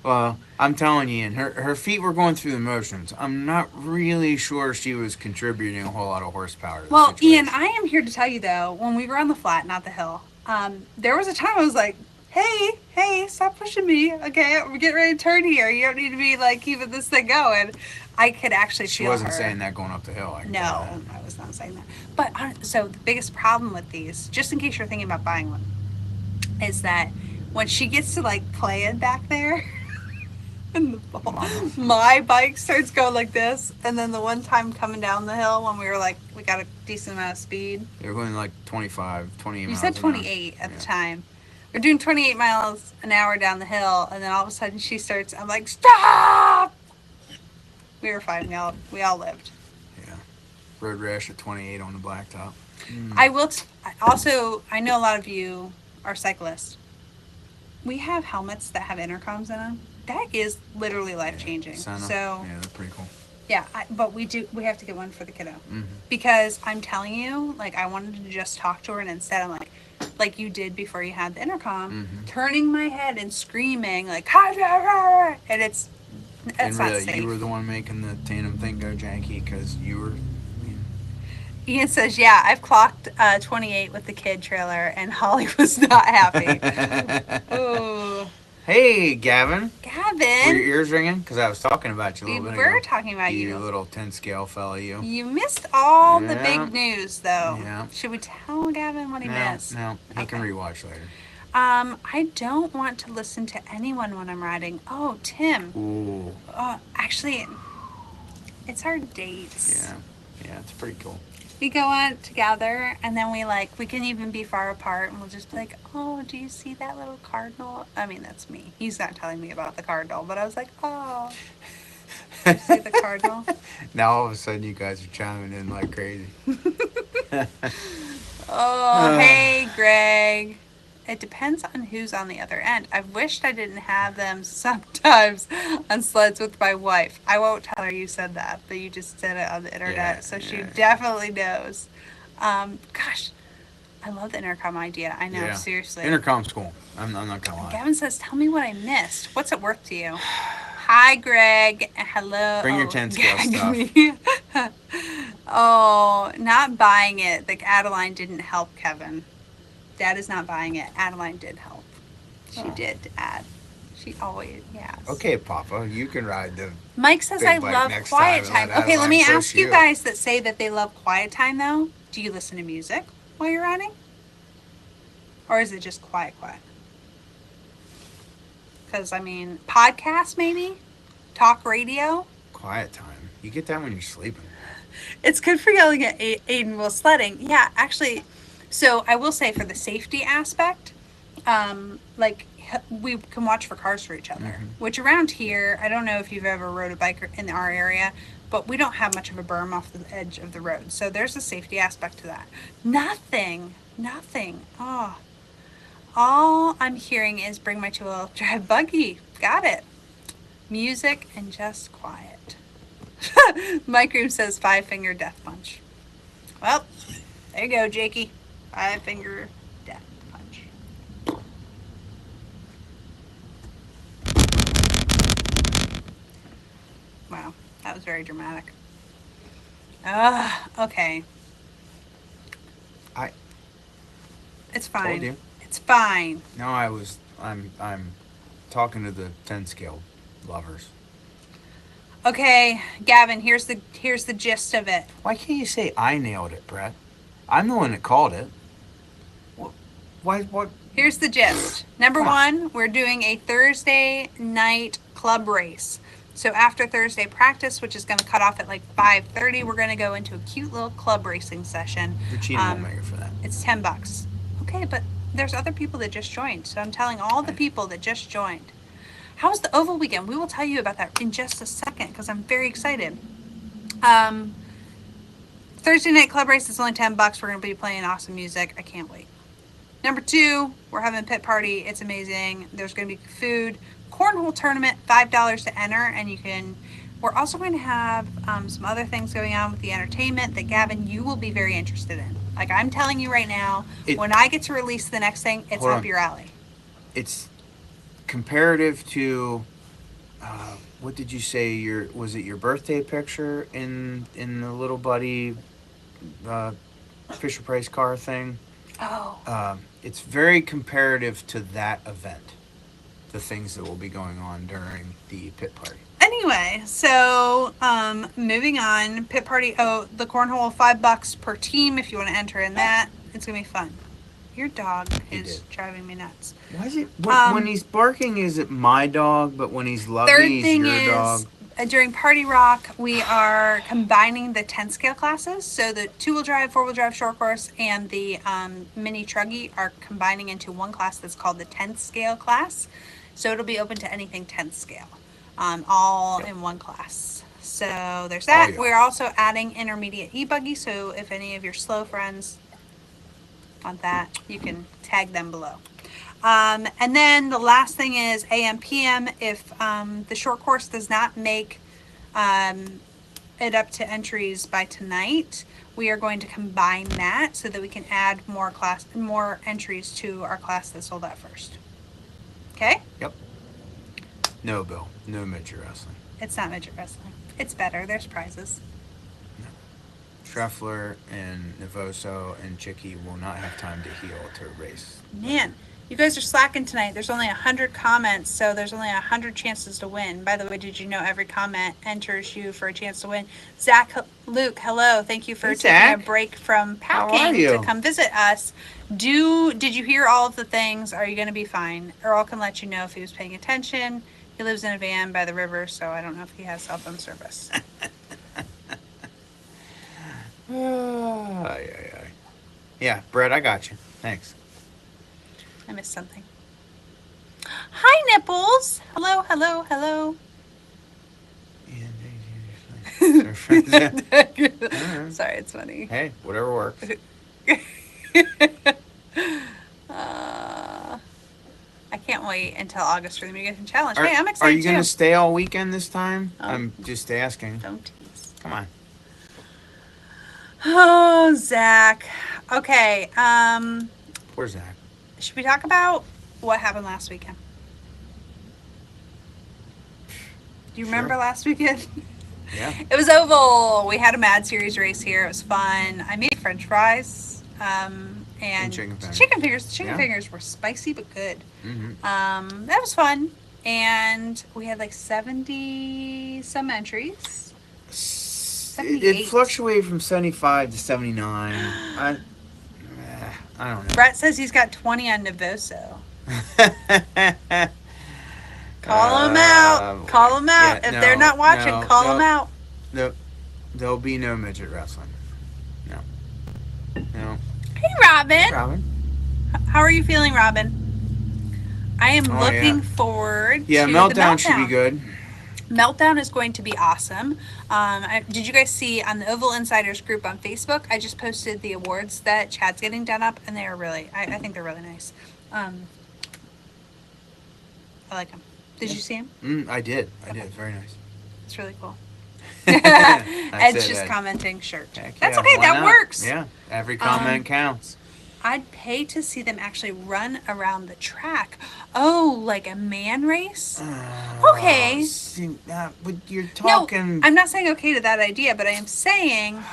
Well, I'm telling you, Ian, her feet were going through the motions. I'm not really sure she was contributing a whole lot of horsepower to the situation. Ian, I am here to tell you, though, when we were on the flat, not the hill, there was a time I was like, hey, stop pushing me. Okay, we're getting ready to turn here. You don't need to be, like, keeping this thing going. I could actually feel her. She wasn't saying that going up the hill. No, I was not saying that. But, so the biggest problem with these, just in case you're thinking about buying one, is that when she gets to, like, playing back there, and my bike starts going like this, and then the one time coming down the hill when we were like, we got a decent amount of speed. They were going like 25, 28 miles. You said 28 at the time. We're doing 28 miles an hour down the hill, and then all of a sudden she starts, I'm like, stop! We were fine. We all lived. Yeah. Road rash at 28 on the blacktop. I will, also, I know a lot of you are cyclists. We have helmets that have intercoms in them. That is literally life-changing. So yeah, that's pretty cool. Yeah, but we have to get one for the kiddo. Because I'm telling you, like, I wanted to just talk to her, and instead I'm like you did before you had the intercom, turning my head and screaming, like, and it's not safe. You were the one making the tandem thing go janky because you were... Ian says, yeah, I've clocked 28 with the kid trailer, and Holly was not happy. Ooh. Hey, Gavin. Gavin. Were your ears ringing? Because I was talking about you a little bit ago. We were talking about you. You little 10-scale fella, you. You missed all the big news, though. Yeah. Should we tell Gavin what he missed? No, he can rewatch later. I don't want to listen to anyone when I'm riding. Oh, Tim. Ooh. Actually, it's our dates. Yeah, it's pretty cool. We go out together, and then we can even be far apart, and we'll just be like, oh, do you see that little cardinal? I mean, that's me. He's not telling me about the cardinal, but I was like, oh, do you see the cardinal? Now all of a sudden you guys are chiming in like crazy. Oh, hey, Greg. It depends on who's on the other end. I've wished I didn't have them sometimes on sleds with my wife. I won't tell her you said that, but you just said it on the internet, so she definitely knows. Gosh, I love the intercom idea. I know, seriously. Intercom's cool. I'm not gonna lie. Gavin says, tell me what I missed. What's it worth to you? Hi, Greg. Hello. Bring your 10-scale stuff. Oh, not buying it. Like, Adeline didn't help Kevin. Dad is not buying it. Adeline did help. She did add. She always, yes. Okay, Papa, you can ride the... Mike says, I love quiet time. Okay, let me ask you guys that say that they love quiet time, though. Do you listen to music while you're riding? Or is it just quiet? Because, I mean, podcast maybe? Talk radio? Quiet time. You get that when you're sleeping. It's good for yelling at Aiden while sledding. Yeah, actually, so I will say for the safety aspect, like we can watch for cars for each other. Which around here, I don't know if you've ever rode a bike in our area, but we don't have much of a berm off the edge of the road. So there's a safety aspect to that. Nothing. Oh, all I'm hearing is bring my two-wheel drive buggy. Got it. Music and just quiet. Mike Room says 5-finger death punch. Well, there you go, Jakey. 5-finger death punch. Wow, that was very dramatic. Okay. It's fine. Told you. It's fine. No, I'm talking to the 10 scale lovers. Okay, Gavin, here's the gist of it. Why can't you say I nailed it, Brett? I'm the one that called it. What? Here's the gist. Number one, we're doing a Thursday night club race. So after Thursday practice, which is going to cut off at like 5:30, we're going to go into a cute little club racing session. The cheating won't make it for that. It's $10. Okay, but there's other people that just joined. So I'm telling all the people that just joined. How's the oval weekend? We will tell you about that in just a second because I'm very excited. Thursday night club race is only $10. We're going to be playing awesome music. I can't wait. Number two, we're having a pit party. It's amazing. There's going to be food. Cornhole tournament, $5 to enter, and you can. We're also going to have some other things going on with the entertainment that Gavin, you will be very interested in. Like I'm telling you right now, when I get to release the next thing, it's up your alley. It's comparative to what did you say? Was it your birthday picture in the little buddy Fisher Price car thing? Oh. It's very comparative to that event. The things that will be going on during the pit party. Anyway, so moving on, pit party. Oh, the cornhole, $5 per team if you want to enter in that. It's gonna be fun. Your dog is driving me nuts. Why is it when he's barking? Is it my dog? But when he's loving, he's your dog. During Party Rock, we are combining the 10 scale classes. So the 2-wheel drive, 4-wheel drive short course, and the mini truggy are combining into one class that's called the 10th scale class. So it'll be open to anything 10th scale, all in one class. So there's that. Oh, yeah. We're also adding intermediate e-buggy. So if any of your slow friends want that, you can tag them below. And then the last thing is AM PM. If the short course does not make it up to entries by tonight, we are going to combine that so that we can add more entries to our class that sold out first. Okay? Yep. No, Bill. No midget wrestling. It's not midget wrestling. It's better. There's prizes. No. Schreffler and Navoso and Chicky will not have time to heal to race. Man, you guys are slacking tonight. There's only 100 comments, so there's only 100 chances to win. By the way, did you know every comment enters you for a chance to win? Zach, Luke, hello. Thank you for taking a break from packing to come visit us. Did you hear all of the things? Are you going to be fine? Earl can let you know if he was paying attention. He lives in a van by the river, so I don't know if he has cell phone service. Yeah, Brett, I got you. Thanks. I missed something. Hi, Nipples. Hello. Sorry, it's funny. Hey, whatever works. I can't wait until August for the Mitigation Challenge. Hey, I'm excited too. Are you going to stay all weekend this time? I'm just asking. Don't tease. Come on. Oh, Zach. Okay. Poor Zach. Should we talk about what happened last weekend? Do you remember last weekend? Yeah. It was oval. We had a Mad Series race here. It was fun. I made French fries. And chicken fingers. The chicken fingers were spicy but good. Mm-hmm. That was fun. And we had like 70 some entries. 78. It fluctuated from 75 to 79. I don't know. Brett says he's got 20 on Navoso. Call them out. Call them out. If they're not watching, call them out. Nope. there'll be no midget wrestling. No. No. Hey, Robin. Hey, Robin. How are you feeling, Robin? I am Oh, looking yeah. forward Yeah, to Meltdown the Meltdown. should be good. Meltdown is going to be awesome. Did you guys see on the Oval Insiders group on Facebook? I just posted the awards that Chad's getting done up, and they are really, I think they're really nice. I like them. Did you see them? I did. Very nice. It's really cool. I Ed's said just Ed. commenting shirt. Heck That's yeah, okay. why That not? works. Yeah, every comment counts. I'd pay to see them actually run around the track. Oh, like a man race? Okay. See, but you're No, talking. I'm not saying okay to that idea, but I am saying,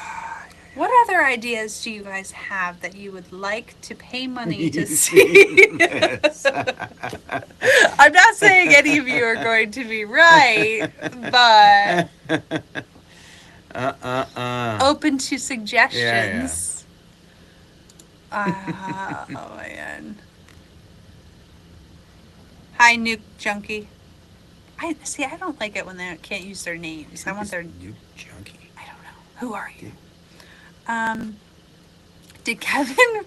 what other ideas do you guys have that you would like to pay money to see? Yes. I'm not saying any of you are going to be right, but open to suggestions. Oh man. Hi, Nuke Junkie. I don't like it when they can't use their names. I want their Nuke Junkie. I don't know. Who are you? Did Kevin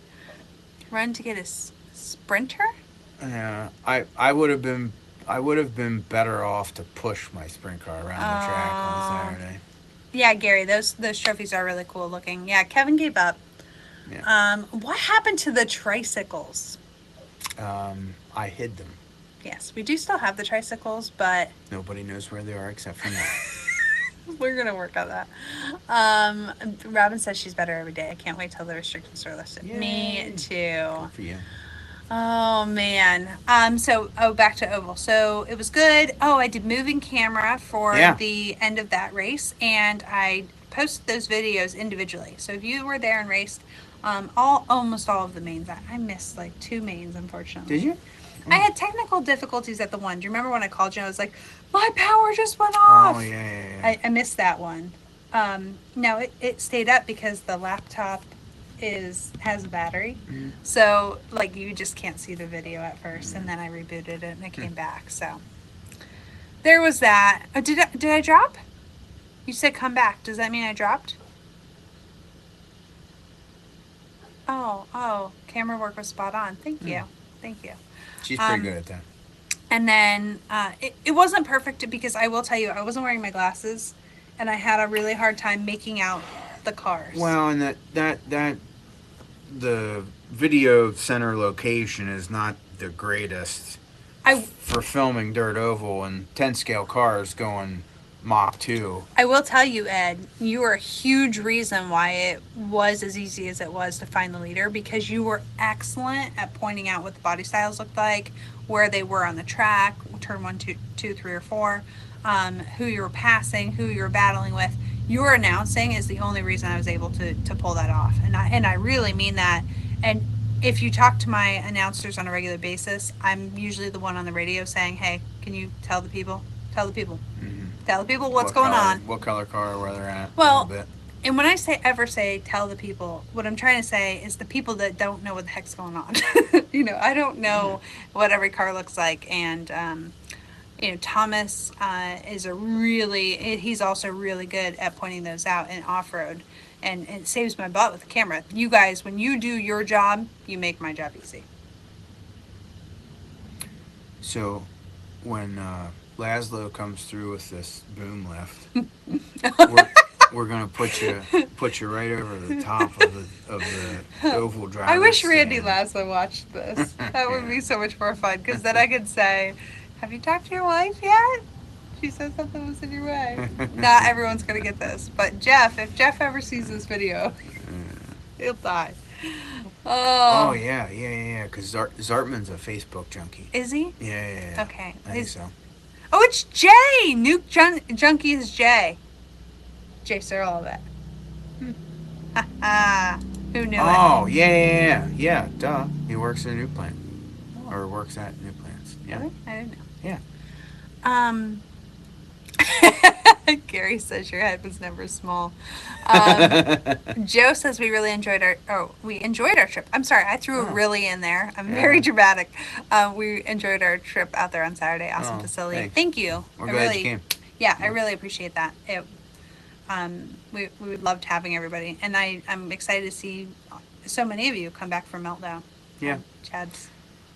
run to get a sprinter? Yeah, I would have been better off to push my sprint car around the track on Saturday. Yeah, Gary, those trophies are really cool looking. Yeah, Kevin gave up. Yeah. What happened to the tricycles? I hid them. Yes, we do still have the tricycles, but Nobody knows where they are except for me. we're gonna work on that. Robin says she's better every day. I can't wait till the restrictions are lifted. Yay. Me too. Good for you. Oh man. Back to Oval. So it was good. Oh, I did moving camera for the end of that race, and I posted those videos individually. So if you were there and raced, almost all of the mains. I missed like 2 mains, unfortunately. Did you? I had technical difficulties at the one. Do you remember when I called you? I was like, my power just went off. Oh yeah. I missed that one. No, it stayed up because the laptop has a battery. Mm-hmm. So like you just can't see the video at first, and then I rebooted it and it came back. So there was that. Oh, did I drop? You said come back. Does that mean I dropped? Oh, camera work was spot on. Thank you. She's pretty good at that. And then it wasn't perfect because I will tell you, I wasn't wearing my glasses, and I had a really hard time making out the cars. Well, and that the video center location is not the greatest for filming dirt oval and 10 scale cars going Mach 2. I will tell you, Ed, you were a huge reason why it was as easy as it was to find the leader, because you were excellent at pointing out what the body styles looked like, where they were on the track, turn 1, 2, 3, or 4, who you were passing, who you were battling with. Your announcing is the only reason I was able to pull that off, and I really mean that. And if you talk to my announcers on a regular basis, I'm usually the one on the radio saying, "Hey, can you tell the people what's going on? What color car, where they're at." Well, a little bit. And when I say tell the people, what I'm trying to say is the people that don't know what the heck's going on. I don't know what every car looks like, and Thomas he's also really good at pointing those out in off-road, and it saves my butt with the camera. You guys, when you do your job, you make my job easy. So when Laszlo comes through with this boom lift, we're gonna put you right over the top of the oval driver. I wish Randy stand. Laszlo watched this. That would be so much more fun, because then I could say, "Have you talked to your wife yet? She said something was in your way." Not everyone's gonna get this, but if Jeff ever sees this video, he'll die. Oh yeah. Because Zartman's a Facebook junkie. Is he? Yeah. Okay. I think so. Oh, it's Jay! Nuke Junkie is Jay. Jay Searle of it. Who knew it? Oh, yeah. Duh. He works at a new plant. Or works at new plants. Yeah. Really? I didn't know. Yeah. Gary says your head was never small. Joe says we enjoyed our trip. I'm sorry, I threw a really in there. I'm very dramatic. We enjoyed our trip out there on Saturday. Awesome facility. Thanks. Thank you. We're glad you came. Yeah, I really appreciate that. we loved having everybody, and I'm excited to see so many of you come back from Meltdown. Yeah. Chad's.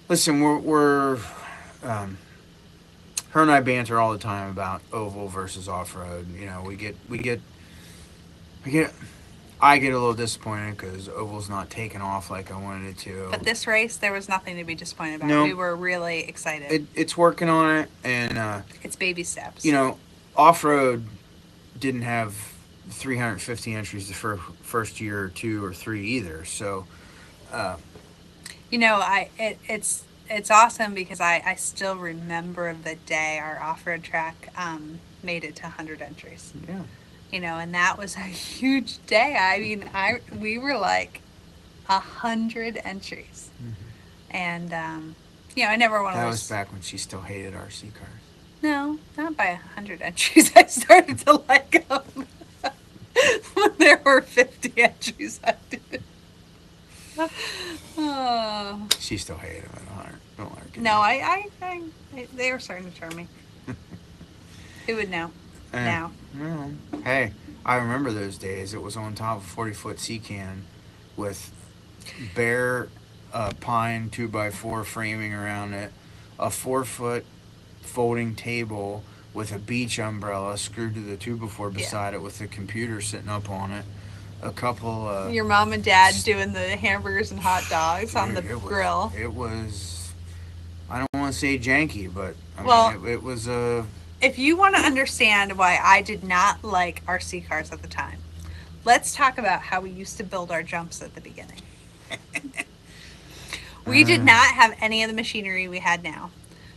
Listen, we're her and I banter all the time about oval versus off road. You know, I get a little disappointed because oval's not taking off like I wanted it to. But this race, there was nothing to be disappointed about. No. We were really excited. It's working on it, and it's baby steps. you know, off road didn't have 350 entries the first year or 2 or 3 either. So, you know, it's awesome because I still remember the day our off-road track made it to 100 entries. yeah. You know, and that was a huge day. I mean, we were like 100 entries, and you know, I never want to. That was back when she still hated RC cars. No, not by 100 entries. I started to like them when there were 50 entries. I did. Oh. She still hated them at 100. Don't let her get No, I they were starting to charm me. Who would know? Now. No. Hey, I remember those days. It was on top of a 40-foot sea can with bare pine 2x4 framing around it, a 4-foot folding table with a beach umbrella screwed to the 2x4 beside it with the computer sitting up on it. A couple. Your mom and dad doing the hamburgers and hot dogs on the grill. It was. I don't want to say janky, but it was a. If you want to understand why I did not like RC cars at the time, let's talk about how we used to build our jumps at the beginning. We did not have any of the machinery we had now.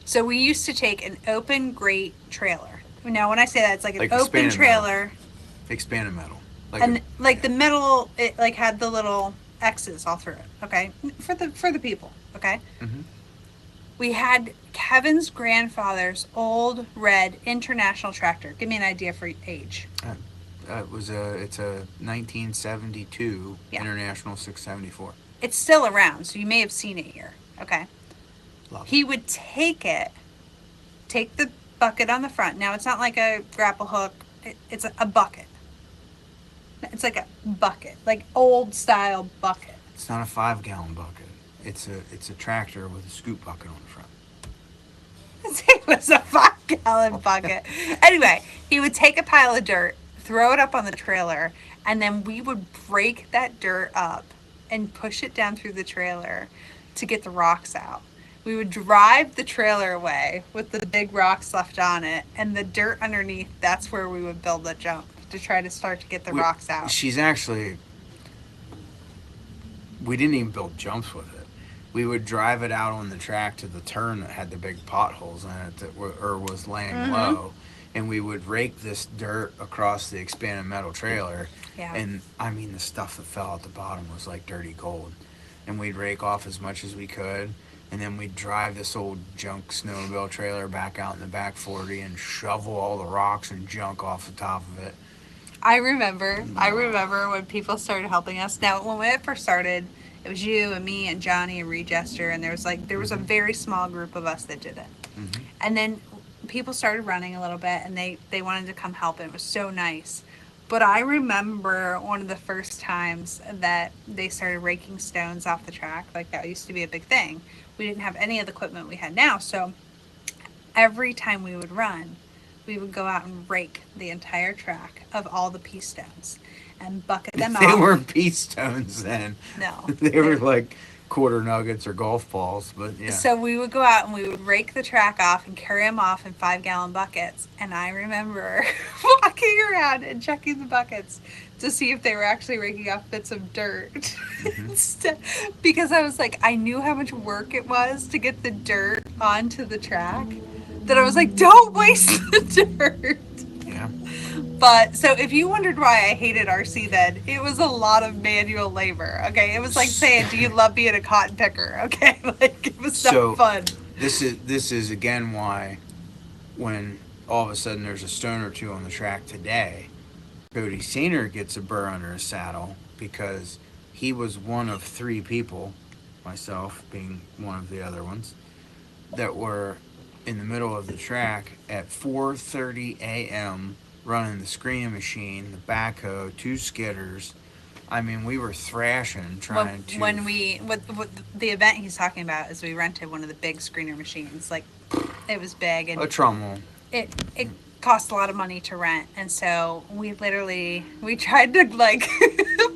So we used to take an open grate trailer. Now, when I say that, it's like an open trailer. Expanded metal. The metal, it like had the little X's all through it, okay? For the people, okay? Mm-hmm. We had Kevin's grandfather's old red International tractor. Give me an idea for age. It's a 1972 International 674. It's still around, so you may have seen it here. Okay. Love He it. would take the bucket on the front. Now it's not like a grapple hook. It's a bucket. It's like a bucket, like old style bucket. It's not a 5-gallon bucket. It's a tractor with a scoop bucket on the front. It was a 5-gallon bucket. Anyway, he would take a pile of dirt, throw it up on the trailer, and then we would break that dirt up and push it down through the trailer to get the rocks out. We would drive the trailer away with the big rocks left on it, and the dirt underneath, that's where we would build the jump to try to start to get the rocks out. We didn't even build jumps with it. We would drive it out on the track to the turn that had the big potholes in it or was laying low, and we would rake this dirt across the expanded metal trailer. Yeah. And I mean, the stuff that fell at the bottom was like dirty gold. And we'd rake off as much as we could, and then we'd drive this old junk snowmobile trailer back out in the back 40 and shovel all the rocks and junk off the top of it. I remember when people started helping us. Now, when we first started, it was you and me and Johnny and Regester, and there was a very small group of us that did it. Mm-hmm. And then people started running a little bit, and they wanted to come help, and it was so nice. But I remember one of the first times that they started raking stones off the track. Like, that used to be a big thing. We didn't have any of the equipment we had now, so every time we would run, we would go out and rake the entire track of all the pea stones and bucket them off. They weren't pea stones then. No. They were like quarter nuggets or golf balls, but yeah. So we would go out and we would rake the track off and carry them off in 5-gallon buckets. And I remember walking around and checking the buckets to see if they were actually raking off bits of dirt. Mm-hmm. Because I was like, I knew how much work it was to get the dirt onto the track, that I was like, don't waste the dirt. Yeah. But so if you wondered why I hated RC then, it was a lot of manual labor. Okay, it was like saying, do you love being a cotton picker? Okay, like it was so fun. This is again why when all of a sudden there's a stone or two on the track today, Cody Sainer gets a burr under his saddle because he was one of 3 people, myself being one of the other ones, that were in the middle of the track at 4:30 a.m. running the screening machine, the backhoe, 2 skidders. I mean, we were thrashing, trying to. When what the event he's talking about is we rented one of the big screener machines. Like, it was big A and Trummel. it cost a lot of money to rent, and so we tried to like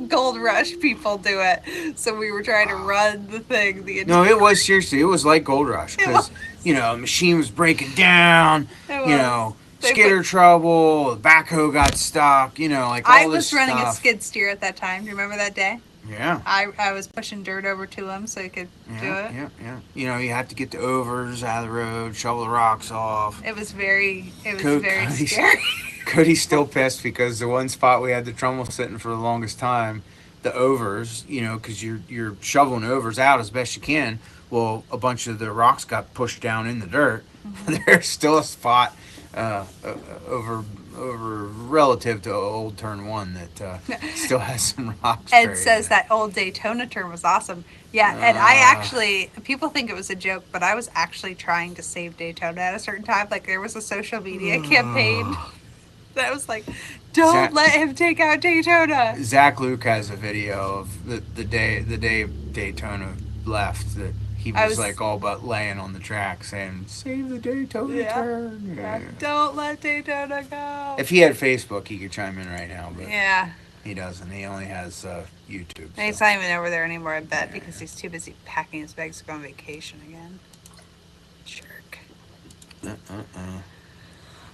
gold rush people do it. So we were trying to run the thing the No, entire. it was seriously. It was like Gold Rush because the machine was breaking down. It You was. know, They skidder trouble. The backhoe got stuck. Like all I this was running a stuff. skid steer at that time. Do you remember that day? Yeah. I was pushing dirt over to him so he could do it. Yeah. You have to get the overs out of the road, shovel the rocks off. It was very Cody's- scary. Cody's still pissed because the one spot we had the Trummel sitting for the longest time, the overs, because you're shoveling overs out as best you can. Well, a bunch of the rocks got pushed down in the dirt. Mm-hmm. There's still a spot over relative to Old Turn 1 that still has some rocks. Ed buried says in it. that old Daytona turn was awesome. Yeah, and I actually, people think it was a joke, but I was actually trying to save Daytona at a certain time. Like, there was a social media campaign that was like, don't let him take out Daytona. Zach Luke has a video of the day Daytona left that he was like all but laying on the track saying, "Save the Daytona turn." Yeah. Don't let Daytona go. If he had Facebook, he could chime in right now, but Yeah. he doesn't. He only has YouTube. And he's not even over there anymore, I bet, because he's too busy packing his bags to go on vacation again. Jerk.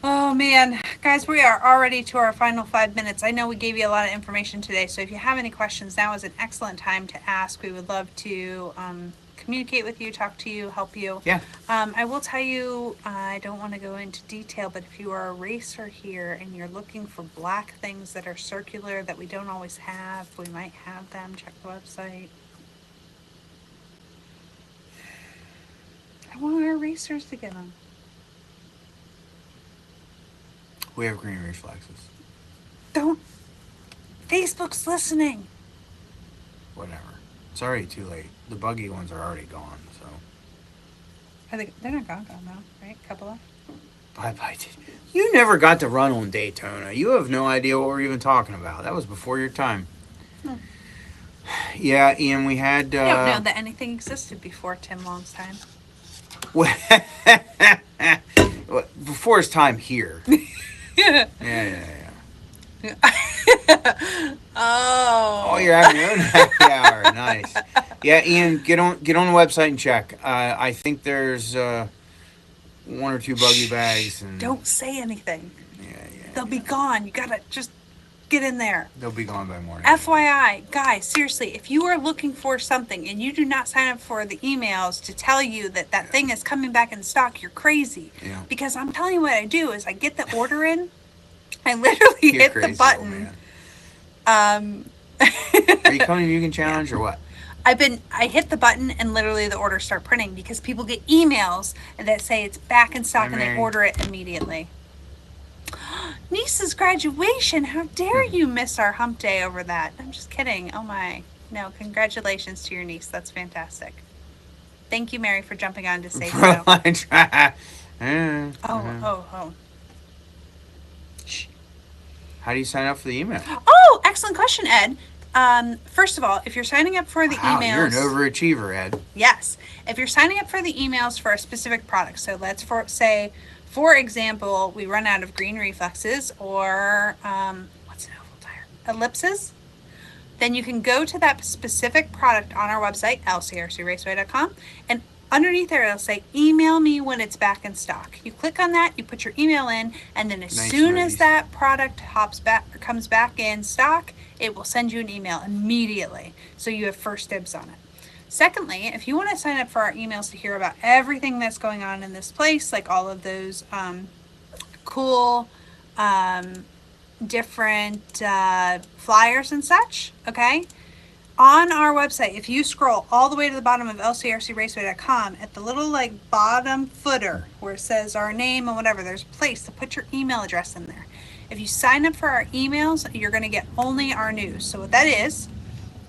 Oh man, guys, we are already to our final 5 minutes. I know we gave you a lot of information today, so if you have any questions, now is an excellent time to ask. We would love to communicate with you, talk to you, help you. Yeah. I will tell you, I don't want to go into detail, but if you are a racer here and you're looking for black things that are circular that we don't always have, we might have them. Check the website. I want our racers to get them. We have green reflexes. Don't. Facebook's listening. Whatever. It's already too late. The buggy ones are already gone, so. They're not gone now, right? Couple of. Bye. You never got to run on Daytona. You have no idea what we're even talking about. That was before your time. Yeah, Ian, we had. I don't know that anything existed before Tim Long's time. Before his time here. Yeah. Oh, you're having your own happy hour. Nice. Yeah, Ian, get on the website and check. I think there's 1 or 2 buggy bags. And don't say anything. Yeah. They'll be gone. You gotta just get in there. They'll be gone by morning. FYI, guys, seriously, if you are looking for something and you do not sign up for the emails to tell you that thing is coming back in stock, you're crazy. Yeah. Because I'm telling you what I do is I get the order in, I literally hit the button. Are you coming to Mugen Challenge or what? I hit the button and literally the orders start printing because people get emails that say it's back in stock and they order it immediately. Niece's graduation. How dare you miss our hump day over that? I'm just kidding. Oh my. No, congratulations to your niece. That's fantastic. Thank you, Mary, for jumping on to say so. Oh. Shh. How do you sign up for the email? Oh, excellent question, Ed. First of all, if you're signing up for the emails... You're an overachiever, Ed. Yes. If you're signing up for the emails for a specific product, so let's say, for example, we run out of green reflexes or, what's an oval tire? Ellipses. Then you can go to that specific product on our website, LCRCRaceway.com, and underneath there it'll say, email me when it's back in stock. You click on that, you put your email in, and then as soon as that product comes back in stock, it will send you an email immediately. So you have first dibs on it. Secondly, if you want to sign up for our emails to hear about everything that's going on in this place, like all of those cool different flyers and such, okay? On our website, if you scroll all the way to the bottom of LCRCRaceway.com, at the little like bottom footer where it says our name and whatever, there's a place to put your email address in there. If you sign up for our emails, you're going to get only our news. So what that is,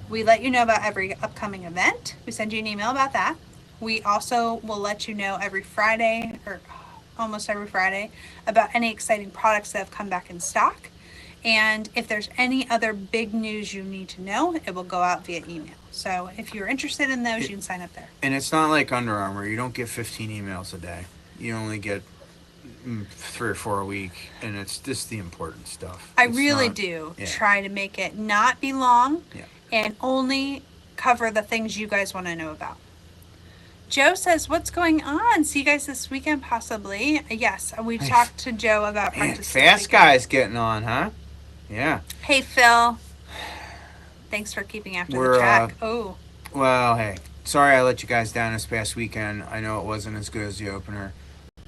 we let you know about every upcoming event. We send you an email about that. We also will let you know every Friday, or almost every Friday about any exciting products that have come back in stock. And if there's any other big news you need to know, it will go out via email. So if you're interested in those, you can sign up there. And it's not like Under Armour. You don't get 15 emails a day. You only get 3 or 4 a week, and it's just the important stuff. I It's really not- do yeah. try to make it not be long Yeah. and only cover the things you guys want to know about. Joe says, what's going on? See you guys this weekend, possibly. Yes, we talked to Joe about Man, practice. fast guys getting on, huh? Yeah. Hey, Phil. Thanks for keeping after the track. Oh. Well, hey. Sorry I let you guys down this past weekend. I know it wasn't as good as the opener.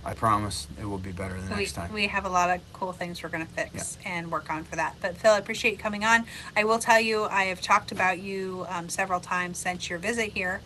I promise it will be better the next time. We have a lot of cool things we're going to fix and work on for that. But Phil, I appreciate you coming on. I will tell you, I have talked about you several times since your visit here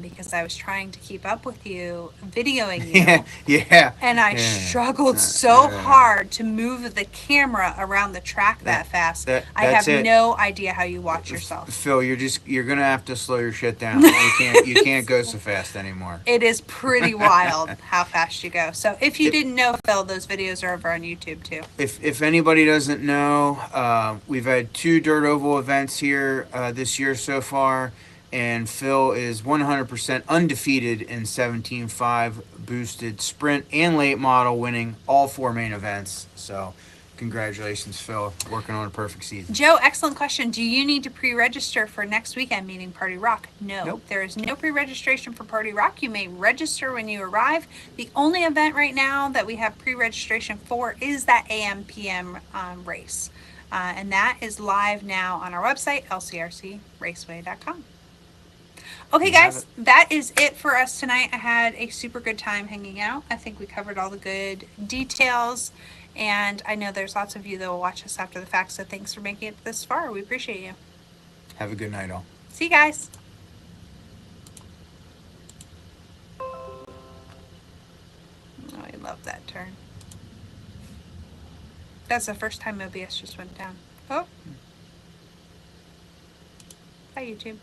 because I was trying to keep up with you, videoing you. Yeah. And I struggled so hard to move the camera around the track that fast. I have no idea how you watch yourself. Phil, you're gonna have to slow your shit down. You can't go so fast anymore. It is pretty wild how fast you go. So if you didn't know, Phil, those videos are over on YouTube too. If anybody doesn't know, we've had 2 dirt oval events here this year so far. And Phil is 100% undefeated in 17.5 boosted sprint and late model, winning all 4 main events. So, congratulations, Phil, working on a perfect season. Joe, excellent question. Do you need to pre-register for next weekend meeting Party Rock? No. Nope. There is no pre-registration for Party Rock. You may register when you arrive. The only event right now that we have pre-registration for is that AM/PM race. And that is live now on our website, LCRCRaceway.com. Okay, guys, that is it for us tonight. I had a super good time hanging out. I think we covered all the good details, and I know there's lots of you that will watch us after the fact, so thanks for making it this far. We appreciate you. Have a good night, all. See you guys. Oh, I love that turn. That's the first time OBS just went down. Oh. Bye, YouTube.